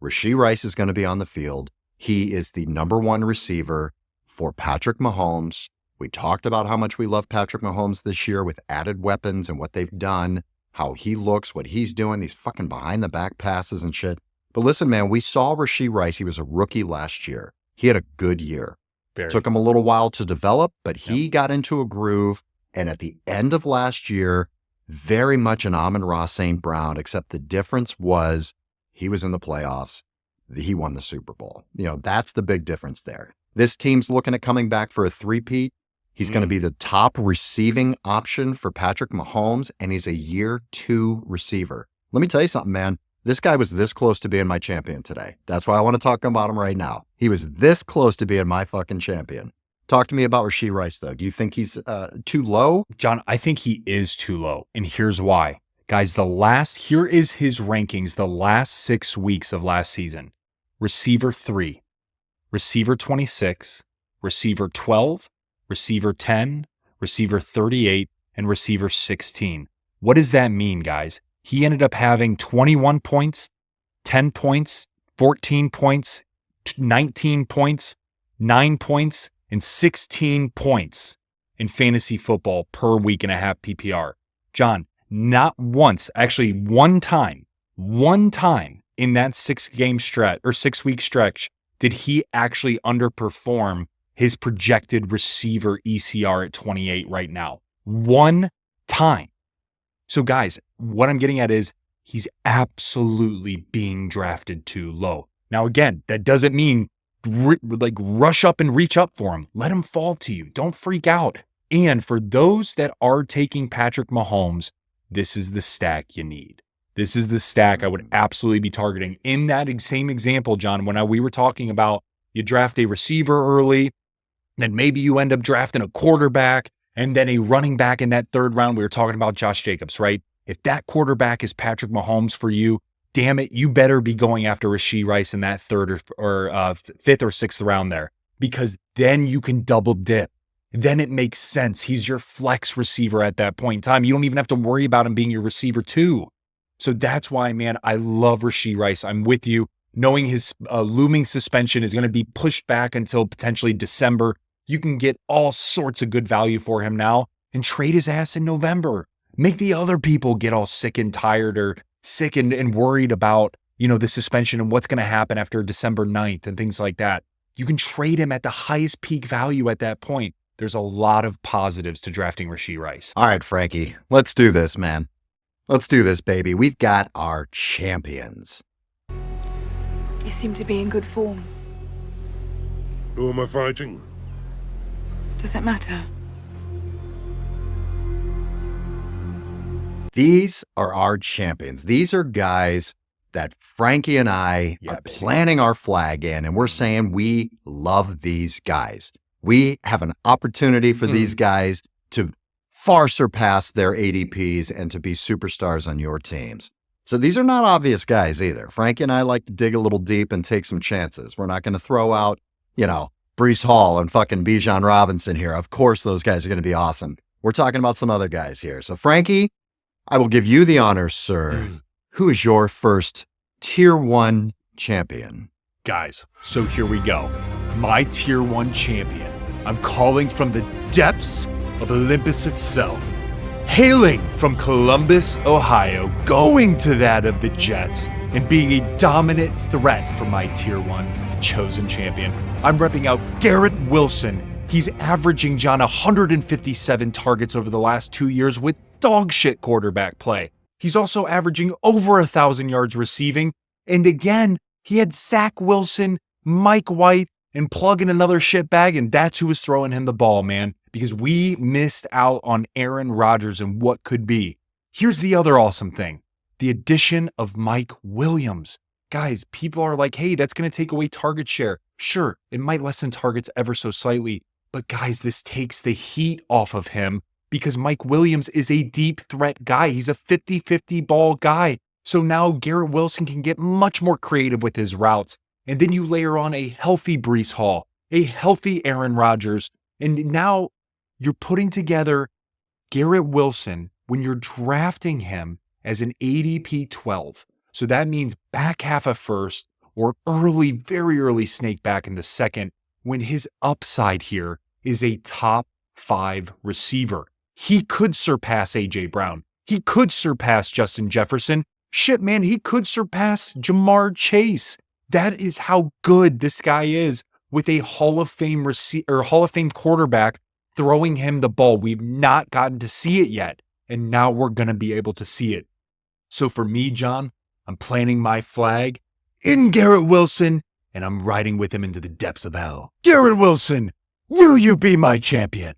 Rashee Rice is going to be on the field. He is the number 1 receiver for Patrick Mahomes. We talked about how much we love Patrick Mahomes this year with added weapons and what they've done, how he looks, what he's doing, these fucking behind-the-back passes and shit. But listen, man, we saw Rashee Rice. He was a rookie last year. He had a good year. Took him a little while to develop, but he got into a groove. And at the end of last year, very much an Amon-Ra St. Brown, except the difference was he was in the playoffs. He won the Super Bowl. You know, that's the big difference there. This team's looking at coming back for a three-peat. He's going to be the top receiving option for Patrick Mahomes, and he's a year 2 receiver. Let me tell you something, man. This guy was this close to being my champion today. That's why I want to talk about him right now. He was this close to being my fucking champion. Talk to me about Rashee Rice, though. Do you think he's too low? John, I think he is too low, and here's why. Guys, here is his rankings the last 6 weeks of last season. Receiver 3, receiver 26, receiver 12, receiver 10, receiver 38, and receiver 16. What does that mean, guys? He ended up having 21 points, 10 points, 14 points, 19 points, 9 points, and 16 points in fantasy football per week and a half PPR. John, not once, actually one time in that 6-week stretch did he actually underperform his projected receiver ECR at 28 right now. One time. So guys, what I'm getting at is he's absolutely being drafted too low. Now again, that doesn't mean rush up and reach up for him. Let him fall to you. Don't freak out. And for those that are taking Patrick Mahomes, this is the stack you need. This is the stack I would absolutely be targeting. In that same example, John, when we were talking about you draft a receiver early, then maybe you end up drafting a quarterback and then a running back in that third round. We were talking about Josh Jacobs, right? If that quarterback is Patrick Mahomes for you, damn it, you better be going after Rashee Rice in that third or fifth or sixth round there, because then you can double dip. Then it makes sense. He's your flex receiver at that point in time. You don't even have to worry about him being your receiver too. So that's why, man, I love Rashee Rice. I'm with you. Knowing his looming suspension is going to be pushed back until potentially December, you can get all sorts of good value for him now and trade his ass in November. Make the other people get all sick and tired or sick and worried about, the suspension and what's going to happen after December 9th and things like that. You can trade him at the highest peak value at that point. There's a lot of positives to drafting Rashee Rice. All right, Frankie, let's do this, man. Let's do this, baby. We've got our champions. You seem to be in good form. Who am I fighting? Does it matter? These are our champions. These are guys that Frankie and I are planting our flag in, and we're saying we love these guys. We have an opportunity for these guys to far surpass their ADPs and to be superstars on your teams. So these are not obvious guys either. Frankie and I like to dig a little deep and take some chances. We're not going to throw out, Breece Hall and fucking Bijan Robinson here. Of course, those guys are going to be awesome. We're talking about some other guys here. So Frankie, I will give you the honors, sir. Who is your first tier 1 champion? Guys, so here we go. My tier 1 champion. I'm calling from the depths of Olympus itself. Hailing from Columbus, Ohio, going to that of the Jets, and being a dominant threat for my tier 1 chosen champion. I'm repping out Garrett Wilson. He's averaging, John, 157 targets over the last 2 years with dog shit quarterback play. He's also averaging over 1,000 yards receiving. And again, he had Zach Wilson, Mike White, and plug in another shit bag, and that's who was throwing him the ball, man, because we missed out on Aaron Rodgers and what could be. Here's the other awesome thing. The addition of Mike Williams. Guys, people are like, hey, that's going to take away target share. Sure, it might lessen targets ever so slightly, but guys, this takes the heat off of him because Mike Williams is a deep threat guy. He's a 50-50 ball guy. So now Garrett Wilson can get much more creative with his routes. And then you layer on a healthy Breece Hall, a healthy Aaron Rodgers, and now you're putting together Garrett Wilson when you're drafting him as an ADP 12. So that means back half of first or early, very early snake back in the second, when his upside here is a top 5 receiver. He could surpass A.J. Brown. He could surpass Justin Jefferson. Shit, man, he could surpass Jamar Chase. That is how good this guy is with a Hall of Fame Hall of Fame quarterback throwing him the ball. We've not gotten to see it yet, and now we're going to be able to see it. So for me, John, I'm planting my flag in Garrett Wilson, and I'm riding with him into the depths of hell. Garrett Wilson, will you be my champion?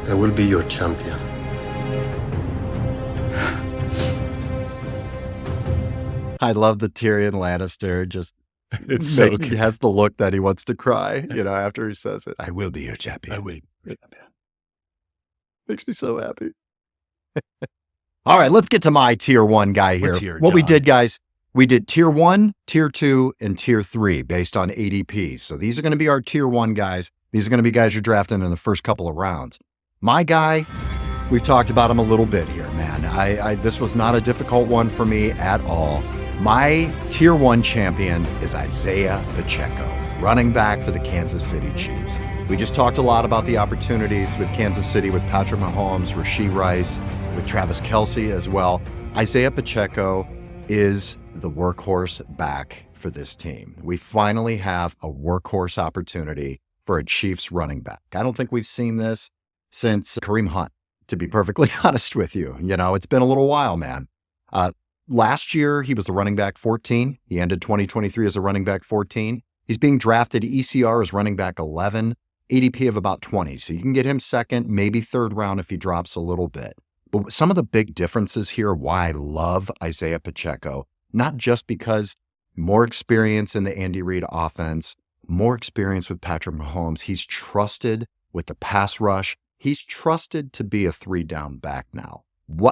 I will be your champion. I love the Tyrion Lannister just It's so good. He has the look that he wants to cry, after he says it. I will be your champion. I will be your champion. Makes me so happy. All right, let's get to my tier 1 guy here. Let's hear it, what we John. did, guys, we did tier 1, tier 2, and tier 3 based on ADPs. So these are going to be our tier 1 guys. These are going to be guys you're drafting in the first couple of rounds. My guy, we talked about him a little bit here, man. This was not a difficult one for me at all. My tier 1 champion is Isaiah Pacheco, running back for the Kansas City Chiefs. We just talked a lot about the opportunities with Kansas City, with Patrick Mahomes, Rashee Rice, with Travis Kelce as well. Isaiah Pacheco is the workhorse back for this team. We finally have a workhorse opportunity for a Chiefs running back. I don't think we've seen this since Kareem Hunt, to be perfectly honest with you. You know, it's been a little while, man. Last year, he was the running back 14. He ended 2023 as a running back 14. He's being drafted ECR as running back 11, ADP of about 20. So you can get him second, maybe third round if he drops a little bit. But some of the big differences here, why I love Isaiah Pacheco, not just because more experience in the Andy Reid offense, more experience with Patrick Mahomes. He's trusted with the pass rush. He's trusted to be a 3-down back now.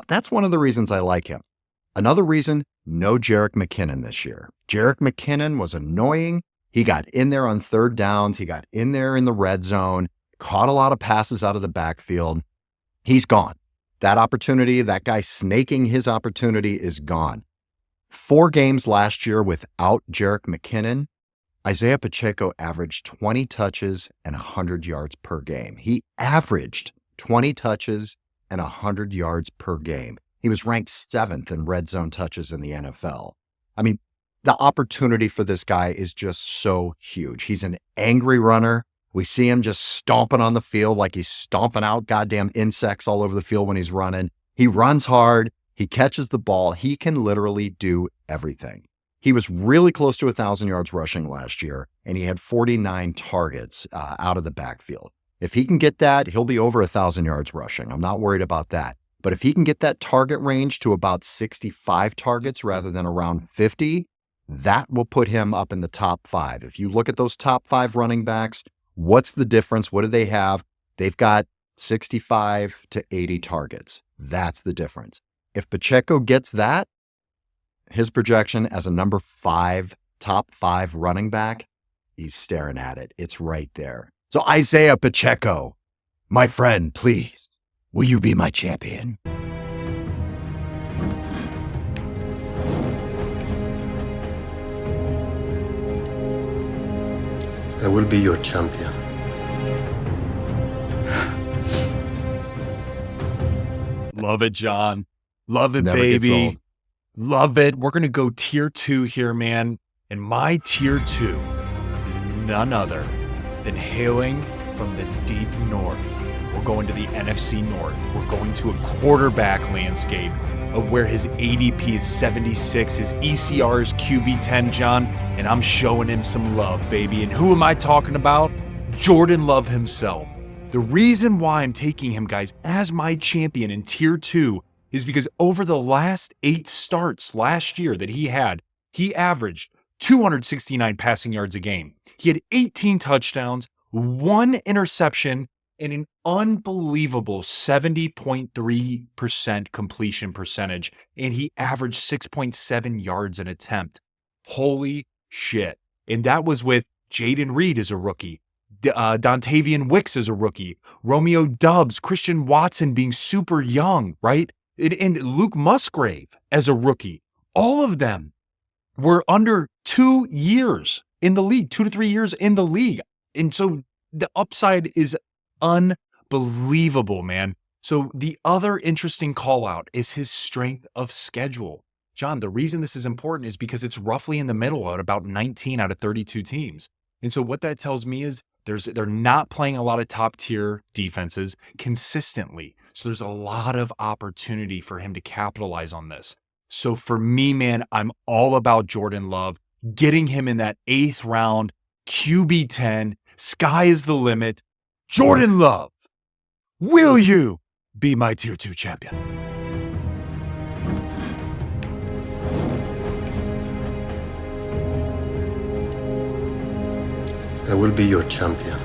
That's one of the reasons I like him. Another reason, no Jerick McKinnon this year. Jerick McKinnon was annoying. He got in there on third downs. He got in there in the red zone, caught a lot of passes out of the backfield. He's gone. That opportunity, that guy snaking his opportunity is gone. 4 games last year without Jerick McKinnon, Isaiah Pacheco averaged 20 touches and 100 yards per game. He averaged 20 touches and 100 yards per game. He was ranked 7th in red zone touches in the NFL. I mean, the opportunity for this guy is just so huge. He's an angry runner. We see him just stomping on the field like he's stomping out goddamn insects all over the field when he's running. He runs hard. He catches the ball. He can literally do everything. He was really close to 1,000 yards rushing last year, and he had 49 targets out of the backfield. If he can get that, he'll be over 1,000 yards rushing. I'm not worried about that. But if he can get that target range to about 65 targets rather than around 50, that will put him up in the top 5. If you look at those top 5 running backs, what's the difference? What do they have? They've got 65 to 80 targets. That's the difference. If Pacheco gets that, his projection as a number 5, top 5 running back, he's staring at it. It's right there. So Isaiah Pacheco, my friend, please, will you be my champion? I will be your champion. Love it, John. Love it, Never gets baby. old. Love it. We're going to go tier 2 here, man. And my tier 2 is none other than hailing from the deep north. We're going to the NFC North. We're going to a quarterback landscape of where his ADP is 76, his ECR is QB10, John, and I'm showing him some love, baby. And who am I talking about? Jordan Love himself. The reason why I'm taking him, guys, as my champion in tier 2 is because over the last 8 starts last year that he had, he averaged 269 passing yards a game. He had 18 touchdowns, 1 interception, and an unbelievable 70.3% completion percentage, and he averaged 6.7 yards an attempt. Holy shit. And that was with Jaden Reed as a rookie, Dontavian Wicks as a rookie, Romeo Doubs, Christian Watson being super young, right? And Luke Musgrave as a rookie. All of them were under 2 years in the league, 2 to 3 years in the league. And so the upside is unbelievable, man. So the other interesting call out is his strength of schedule. John, the reason this is important is because it's roughly in the middle at about 19 out of 32 teams. And so what that tells me is they're not playing a lot of top tier defenses consistently. So there's a lot of opportunity for him to capitalize on this. So for me, man, I'm all about Jordan Love, getting him in that 8th round, QB10, sky is the limit. Jordan Love, will you be my tier 2 champion? I will be your champion.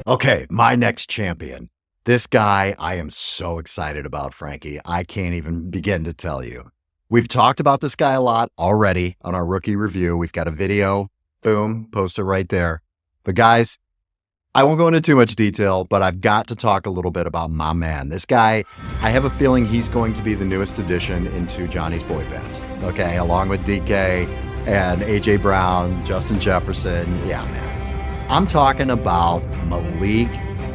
Okay, my next champion. This guy I am so excited about, Frankie. I can't even begin to tell you. We've talked about this guy a lot already on our rookie review. We've got a video, boom, poster right there. But guys, I won't go into too much detail, but I've got to talk a little bit about my man. This guy, I have a feeling he's going to be the newest addition into Johnny's boy band, okay, along with DK and A.J. Brown, Justin Jefferson. Yeah, man. I'm talking about Malik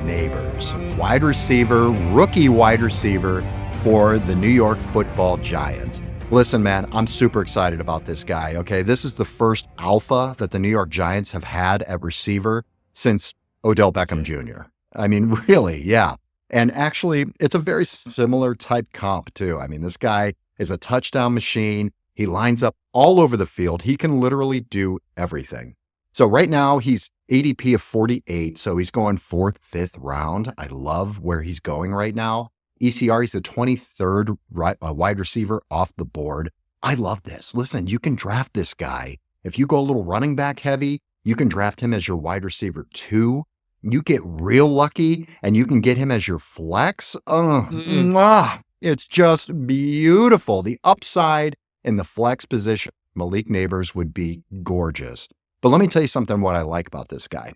Nabers, wide receiver, rookie wide receiver for the New York Football Giants. Listen, man, I'm super excited about this guy, okay? This is the first alpha that the New York Giants have had at receiver since Odell Beckham Jr. I mean, really, yeah. And actually, it's a very similar type comp, too. I mean, this guy is a touchdown machine. He lines up all over the field. He can literally do everything. So right now, he's ADP of 48, so he's going 4th, 5th round. I love where he's going right now. ECR, he's the 23rd wide receiver off the board. I love this. Listen, you can draft this guy. If you go a little running back heavy, you can draft him as your wide receiver 2. You get real lucky and you can get him as your flex. It's just beautiful. The upside in the flex position, Malik Nabers would be gorgeous. But let me tell you something what I like about this guy.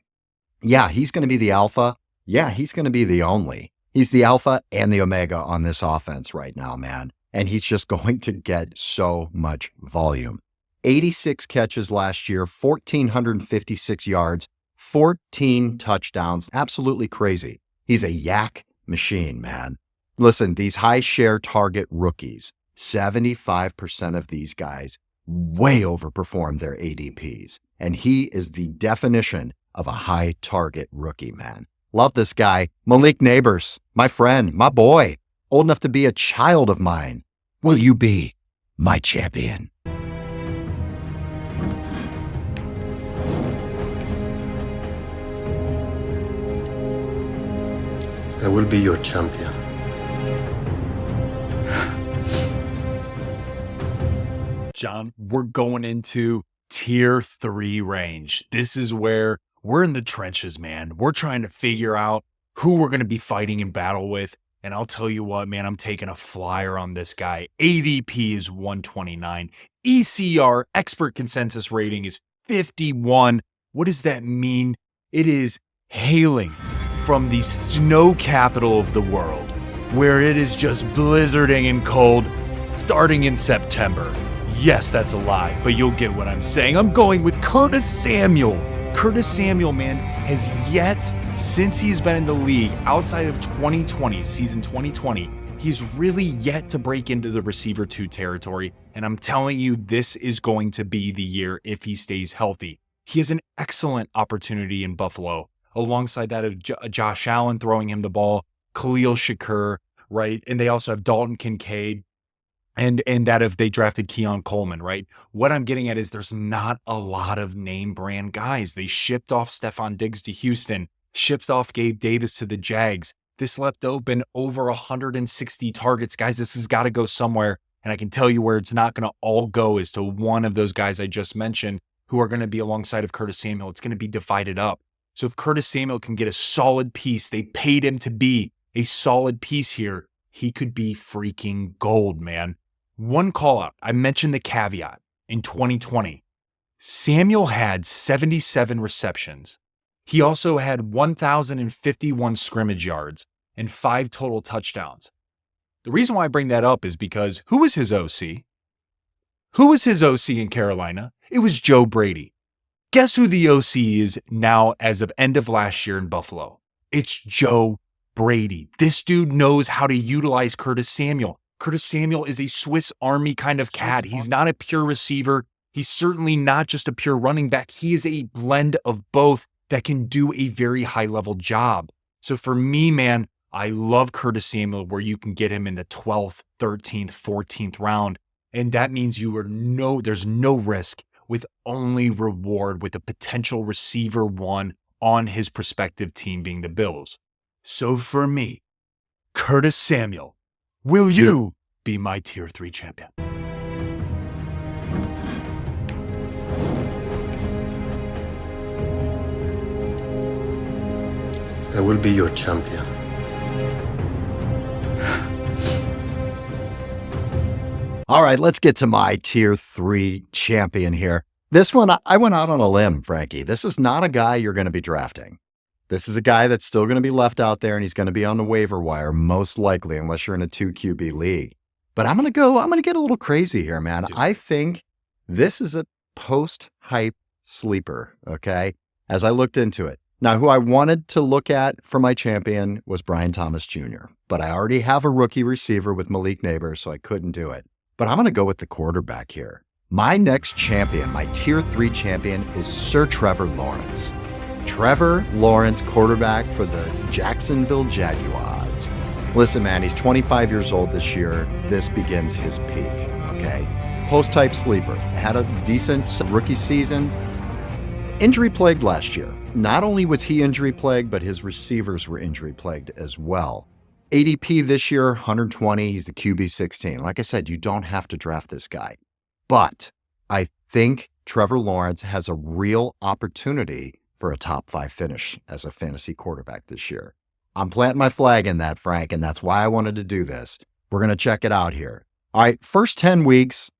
Yeah, he's going to be the alpha. Yeah, he's going to be the only. He's the alpha and the omega on this offense right now, man. And he's just going to get so much volume. 86 catches last year, 1,456 yards, 14 touchdowns. Absolutely crazy. He's a yak machine, man. Listen, these high share target rookies, 75% of these guys way overperform their ADPs. And he is the definition of a high target rookie, man. Love this guy. Malik Nabers, my friend, my boy, old enough to be a child of mine. Will you be my champion? I will be your champion. John, we're going into tier 3 range. This is where we're in the trenches, man. We're trying to figure out who we're going to be fighting in battle with. And I'll tell you what, man, I'm taking a flyer on this guy. ADP is 129. ECR, expert consensus rating, is 51. What does that mean? It is hailing from the snow capital of the world, where it is just blizzarding and cold starting in September. Yes, that's a lie, but you'll get what I'm saying. I'm going with Curtis Samuel. Curtis Samuel, man, has yet, since he's been in the league, outside of 2020, season 2020, he's really yet to break into the receiver 2 territory. And I'm telling you, this is going to be the year if he stays healthy. He has an excellent opportunity in Buffalo, alongside that of Josh Allen throwing him the ball, Khalil Shakur, right? And they also have Dalton Kincaid. And that if they drafted Keon Coleman, right? What I'm getting at is there's not a lot of name brand guys. They shipped off Stephon Diggs to Houston, shipped off Gabe Davis to the Jags. This left open over 160 targets. Guys, this has got to go somewhere. And I can tell you where it's not going to all go is to one of those guys I just mentioned who are going to be alongside of Curtis Samuel. It's going to be divided up. So if Curtis Samuel can get a solid piece, they paid him to be a solid piece here, he could be freaking gold, man. One call out, I mentioned the caveat. In 2020, Samuel had 77 receptions. He also had 1,051 scrimmage yards and 5 total touchdowns. The reason why I bring that up is because who was his OC? Who was his OC in Carolina? It was Joe Brady. Guess who the OC is now as of end of last year in Buffalo? It's Joe Brady. This dude knows how to utilize Curtis Samuel. Curtis Samuel is a Swiss Army kind of cat. He's not a pure receiver. He's certainly not just a pure running back. He is a blend of both that can do a very high-level job. So for me, man, I love Curtis Samuel where you can get him in the 12th, 13th, 14th round. And that means there's no risk with only reward with a potential receiver 1 on his prospective team being the Bills. So for me, Curtis Samuel, will you be my tier 3 champion? I will be your champion. All right, let's get to my tier 3 champion here. This one, I went out on a limb, Frankie. This is not a guy you're going to be drafting. This is a guy that's still going to be left out there, and he's going to be on the waiver wire, most likely, unless you're in a 2 QB league. But I'm going to get a little crazy here, man. I think this is a post-hype sleeper, okay, as I looked into it. Now, who I wanted to look at for my champion was Brian Thomas Jr., but I already have a rookie receiver with Malik Nabers, so I couldn't do it. But I'm going to go with the quarterback here. My next champion, my tier 3 champion, is Sir Trevor Lawrence. Trevor Lawrence, quarterback for the Jacksonville Jaguars. Listen, man, he's 25 years old this year. This begins his peak, okay? Post-type sleeper. Had a decent rookie season. Injury-plagued last year. Not only was he injury-plagued, but his receivers were injury-plagued as well. ADP this year, 120. He's the QB 16. Like I said, you don't have to draft this guy. But I think Trevor Lawrence has a real opportunity for a top 5 finish as a fantasy quarterback this year. I'm planting my flag in that, Frank, and that's why I wanted to do this. We're going to check it out here. All right, first 10 weeks,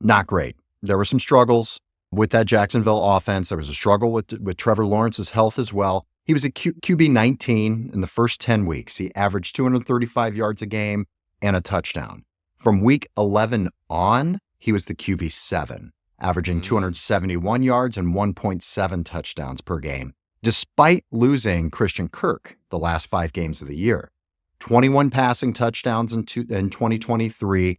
not great. There were some struggles with that Jacksonville offense. There was a struggle with Trevor Lawrence's health as well. He was a QB 19 in the first 10 weeks. He averaged 235 yards a game and a touchdown. From week 11 on, he was the QB 7. Averaging 271 yards and 1.7 touchdowns per game, despite losing Christian Kirk the last 5 games of the year. 21 passing touchdowns in 2023.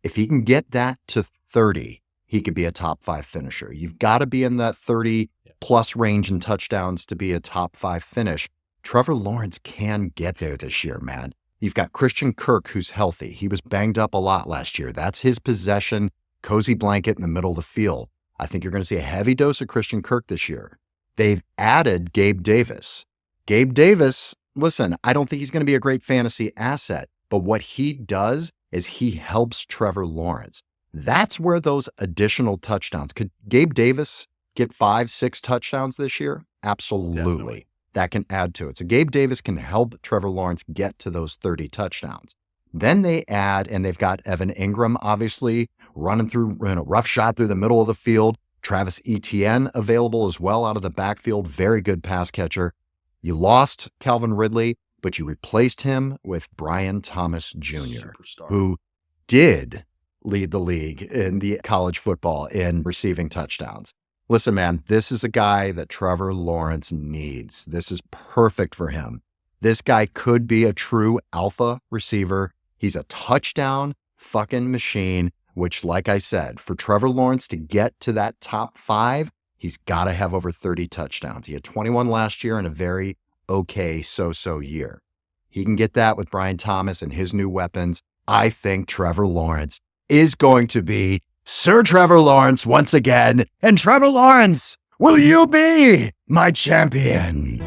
If he can get that to 30, he could be a top 5 finisher. You've got to be in that 30-plus range in touchdowns to be a top 5 finish. Trevor Lawrence can get there this year, man. You've got Christian Kirk, who's healthy. He was banged up a lot last year. That's his possession. Cozy blanket in the middle of the field. I think you're going to see a heavy dose of Christian Kirk this year. They've added Gabe Davis. Gabe Davis, listen, I don't think he's going to be a great fantasy asset, but what he does is he helps Trevor Lawrence. That's where those additional touchdowns. Could Gabe Davis get 5-6 touchdowns this year? Absolutely. Definitely. That can add to it. So Gabe Davis can help Trevor Lawrence get to those 30 touchdowns. Then they add, and they've got Evan Ingram, obviously, running through, rough shot through the middle of the field. Travis Etienne available as well out of the backfield. Very good pass catcher. You lost Calvin Ridley, but you replaced him with Brian Thomas Jr., who did lead the league in the college football in receiving touchdowns. Listen, man, this is a guy that Trevor Lawrence needs. This is perfect for him. This guy could be a true alpha receiver. He's a touchdown fucking machine, which, like I said, for Trevor Lawrence to get to that top 5, he's got to have over 30 touchdowns. He had 21 last year in a very okay so-so year. He can get that with Brian Thomas and his new weapons. I think Trevor Lawrence is going to be Sir Trevor Lawrence once again. And Trevor Lawrence, will you be my champion?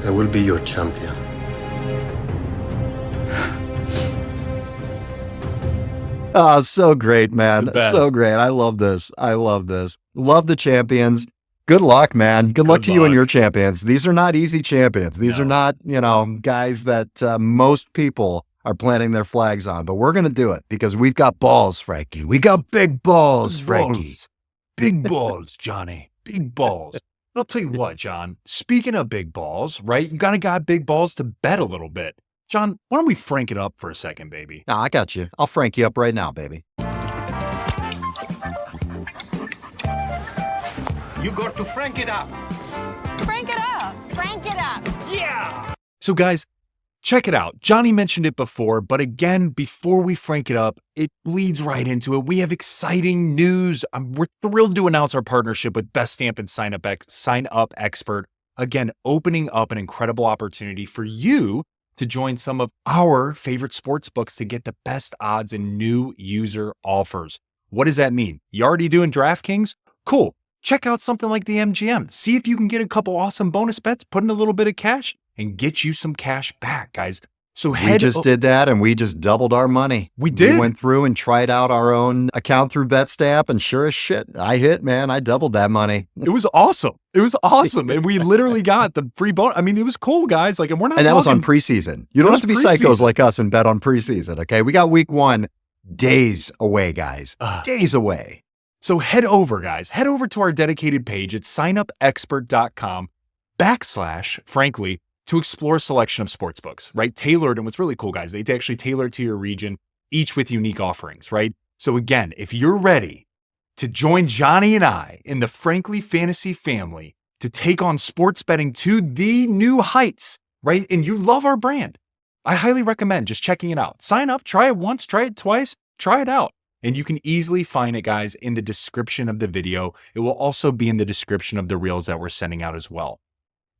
I will be your champion. Oh, so great, man. So great. I love this. Love the champions. Good luck, man. Good luck to you and your champions. These are not easy champions. These are not, guys that most people are planting their flags on. But we're going to do it because we've got balls, Frankie. We got big balls, Frankie. Big balls, Johnny. Big balls. I'll tell you what, John, speaking of big balls, right? You got big balls to bet a little bit. John, why don't we frank it up for a second, baby? I got you. I'll frank you up right now, baby. You got to frank it up. Frank it up. Frank it up. Yeah. So guys, check it out. Johnny mentioned it before, but again, before we frank it up, it bleeds right into it. We have exciting news. We're thrilled to announce our partnership with Best Stamp and Sign Up Expert. Again, opening up an incredible opportunity for you to join some of our favorite sports books to get the best odds and new user offers. What does that mean? You already doing DraftKings? Cool. Check out something like the MGM. See if you can get a couple awesome bonus bets, put in a little bit of cash, and get you some cash back, guys. So we just did that, and we just doubled our money. We did. We went through and tried out our own account through BetStamp, and sure as shit, I hit, man. I doubled that money. It was awesome. And we literally got the free bonus. I mean, it was cool, guys. Like, and we're not. And that was on preseason. You don't have to be psychos like us and bet on preseason. Okay, we got week 1 days away, guys. Days away. So head over, guys. Head over to our dedicated page at signupexpert.com/frankly to explore a selection of sportsbooks, right? Tailored. And what's really cool, guys, they actually tailor to your region, each with unique offerings, right? So again, if you're ready to join Johnny and I in the Frankly Fantasy family to take on sports betting to the new heights, right? And you love our brand, I highly recommend just checking it out. Sign up, try it once, try it twice, try it out. And you can easily find it, guys, in the description of the video. It will also be in the description of the reels that we're sending out as well.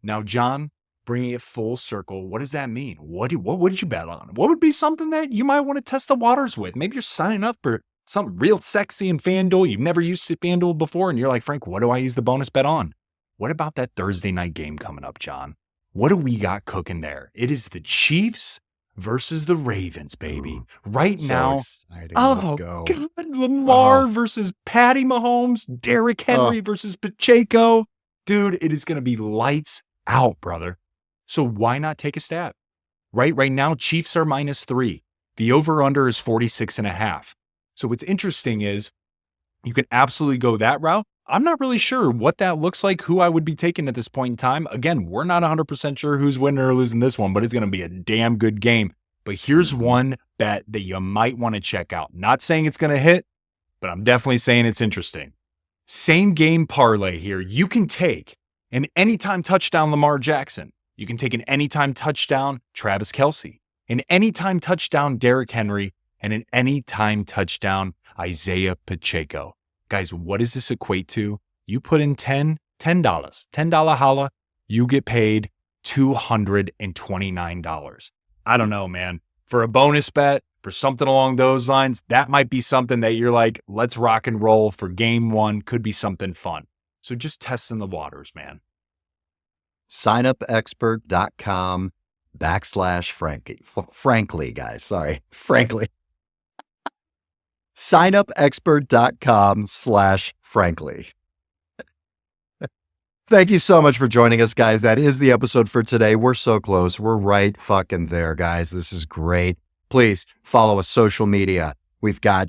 Now, John, bringing it full circle, what does that mean? What would you bet on? What would be something that you might want to test the waters with? Maybe you're signing up for something real sexy in FanDuel. You've never used FanDuel before, and you're like, Frank, what do I use the bonus bet on? What about that Thursday night game coming up, John? What do we got cooking there? It is the Chiefs versus the Ravens, baby. Right now, exciting. oh, Let's go. God, Lamar versus Patty Mahomes, Derrick Henry versus Pacheco. Dude, it is going to be lights out, brother. So why not take a stab? Right now, Chiefs are -3. The over-under is 46.5. So what's interesting is you can absolutely go that route. I'm not really sure what that looks like, who I would be taking at this point in time. Again, we're not 100% sure who's winning or losing this one, but it's going to be a damn good game. But here's one bet that you might want to check out. Not saying it's going to hit, but I'm definitely saying it's interesting. Same game parlay here. You can take an anytime touchdown Lamar Jackson. You can take an anytime touchdown Travis Kelce, an anytime touchdown Derrick Henry, and an anytime touchdown Isaiah Pacheco. Guys, what does this equate to? You put in $10 holla, you get paid $229. I don't know, man. For a bonus bet, for something along those lines, that might be something that you're like, let's rock and roll for game 1. Could be something fun. So just testing the waters, man. signupexpert.com/Frankie. Frankly, guys. Sorry. Frankly. signupexpert.com/Frankly. Thank you so much for joining us, guys. That is the episode for today. We're so close. We're right fucking there, guys. This is great. Please follow us social media. We've got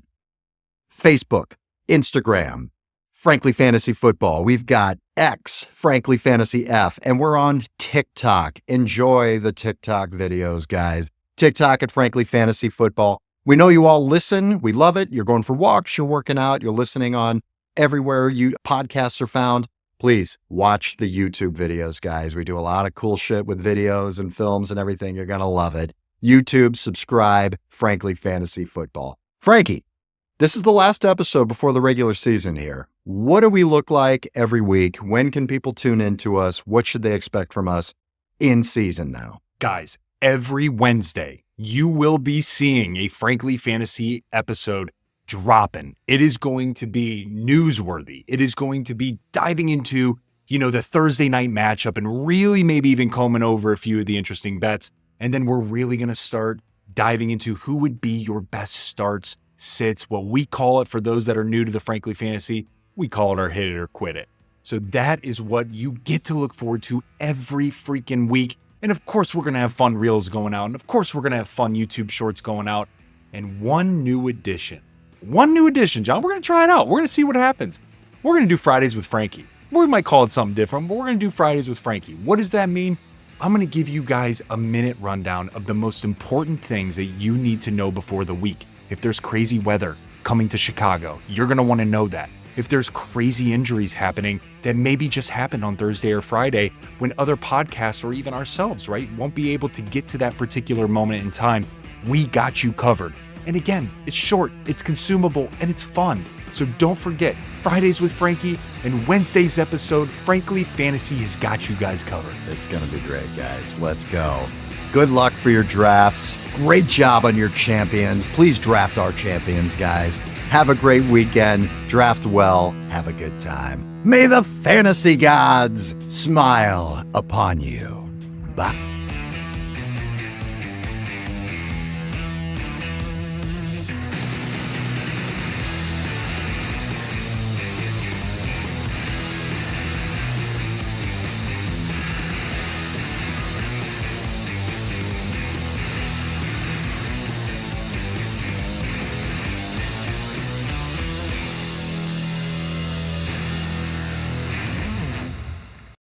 Facebook, Instagram, Frankly Fantasy Football. We've got X, Frankly Fantasy F, and we're on TikTok. Enjoy the TikTok videos, guys. TikTok at Frankly Fantasy Football. We know you all listen. We love it. You're going for walks. You're working out. You're listening on everywhere you podcasts are found. Please watch the YouTube videos, guys. We do a lot of cool shit with videos and films and everything. You're going to love it. YouTube, subscribe, Frankly Fantasy Football. Frankie, this is the last episode before the regular season here. What do we look like every week? When can people tune in to us? What should they expect from us in season now? Guys, every Wednesday, you will be seeing a Frankly Fantasy episode dropping. It is going to be newsworthy. It is going to be diving into, the Thursday night matchup and really maybe even combing over a few of the interesting bets. And then we're really going to start diving into who would be your best starts, sits, what we call it for those that are new to the Frankly Fantasy. We call it our hit it or quit it. So that is what you get to look forward to every freaking week. And of course, we're going to have fun reels going out. And of course, we're going to have fun YouTube shorts going out. And one new addition, John. We're going to try it out. We're going to see what happens. We're going to do Fridays with Frankie. We might call it something different, but we're going to do Fridays with Frankie. What does that mean? I'm going to give you guys a minute rundown of the most important things that you need to know before the week. If there's crazy weather coming to Chicago, you're going to want to know that. If there's crazy injuries happening that maybe just happened on Thursday or Friday when other podcasts or even ourselves, right, won't be able to get to that particular moment in time, we got you covered. And again, it's short, it's consumable, and it's fun. So don't forget, Fridays with Frankie and Wednesday's episode, Frankly Fantasy has got you guys covered. It's going to be great, guys. Let's go. Good luck for your drafts. Great job on your champions. Please draft our champions, guys. Have a great weekend. Draft well. Have a good time. May the fantasy gods smile upon you. Bye.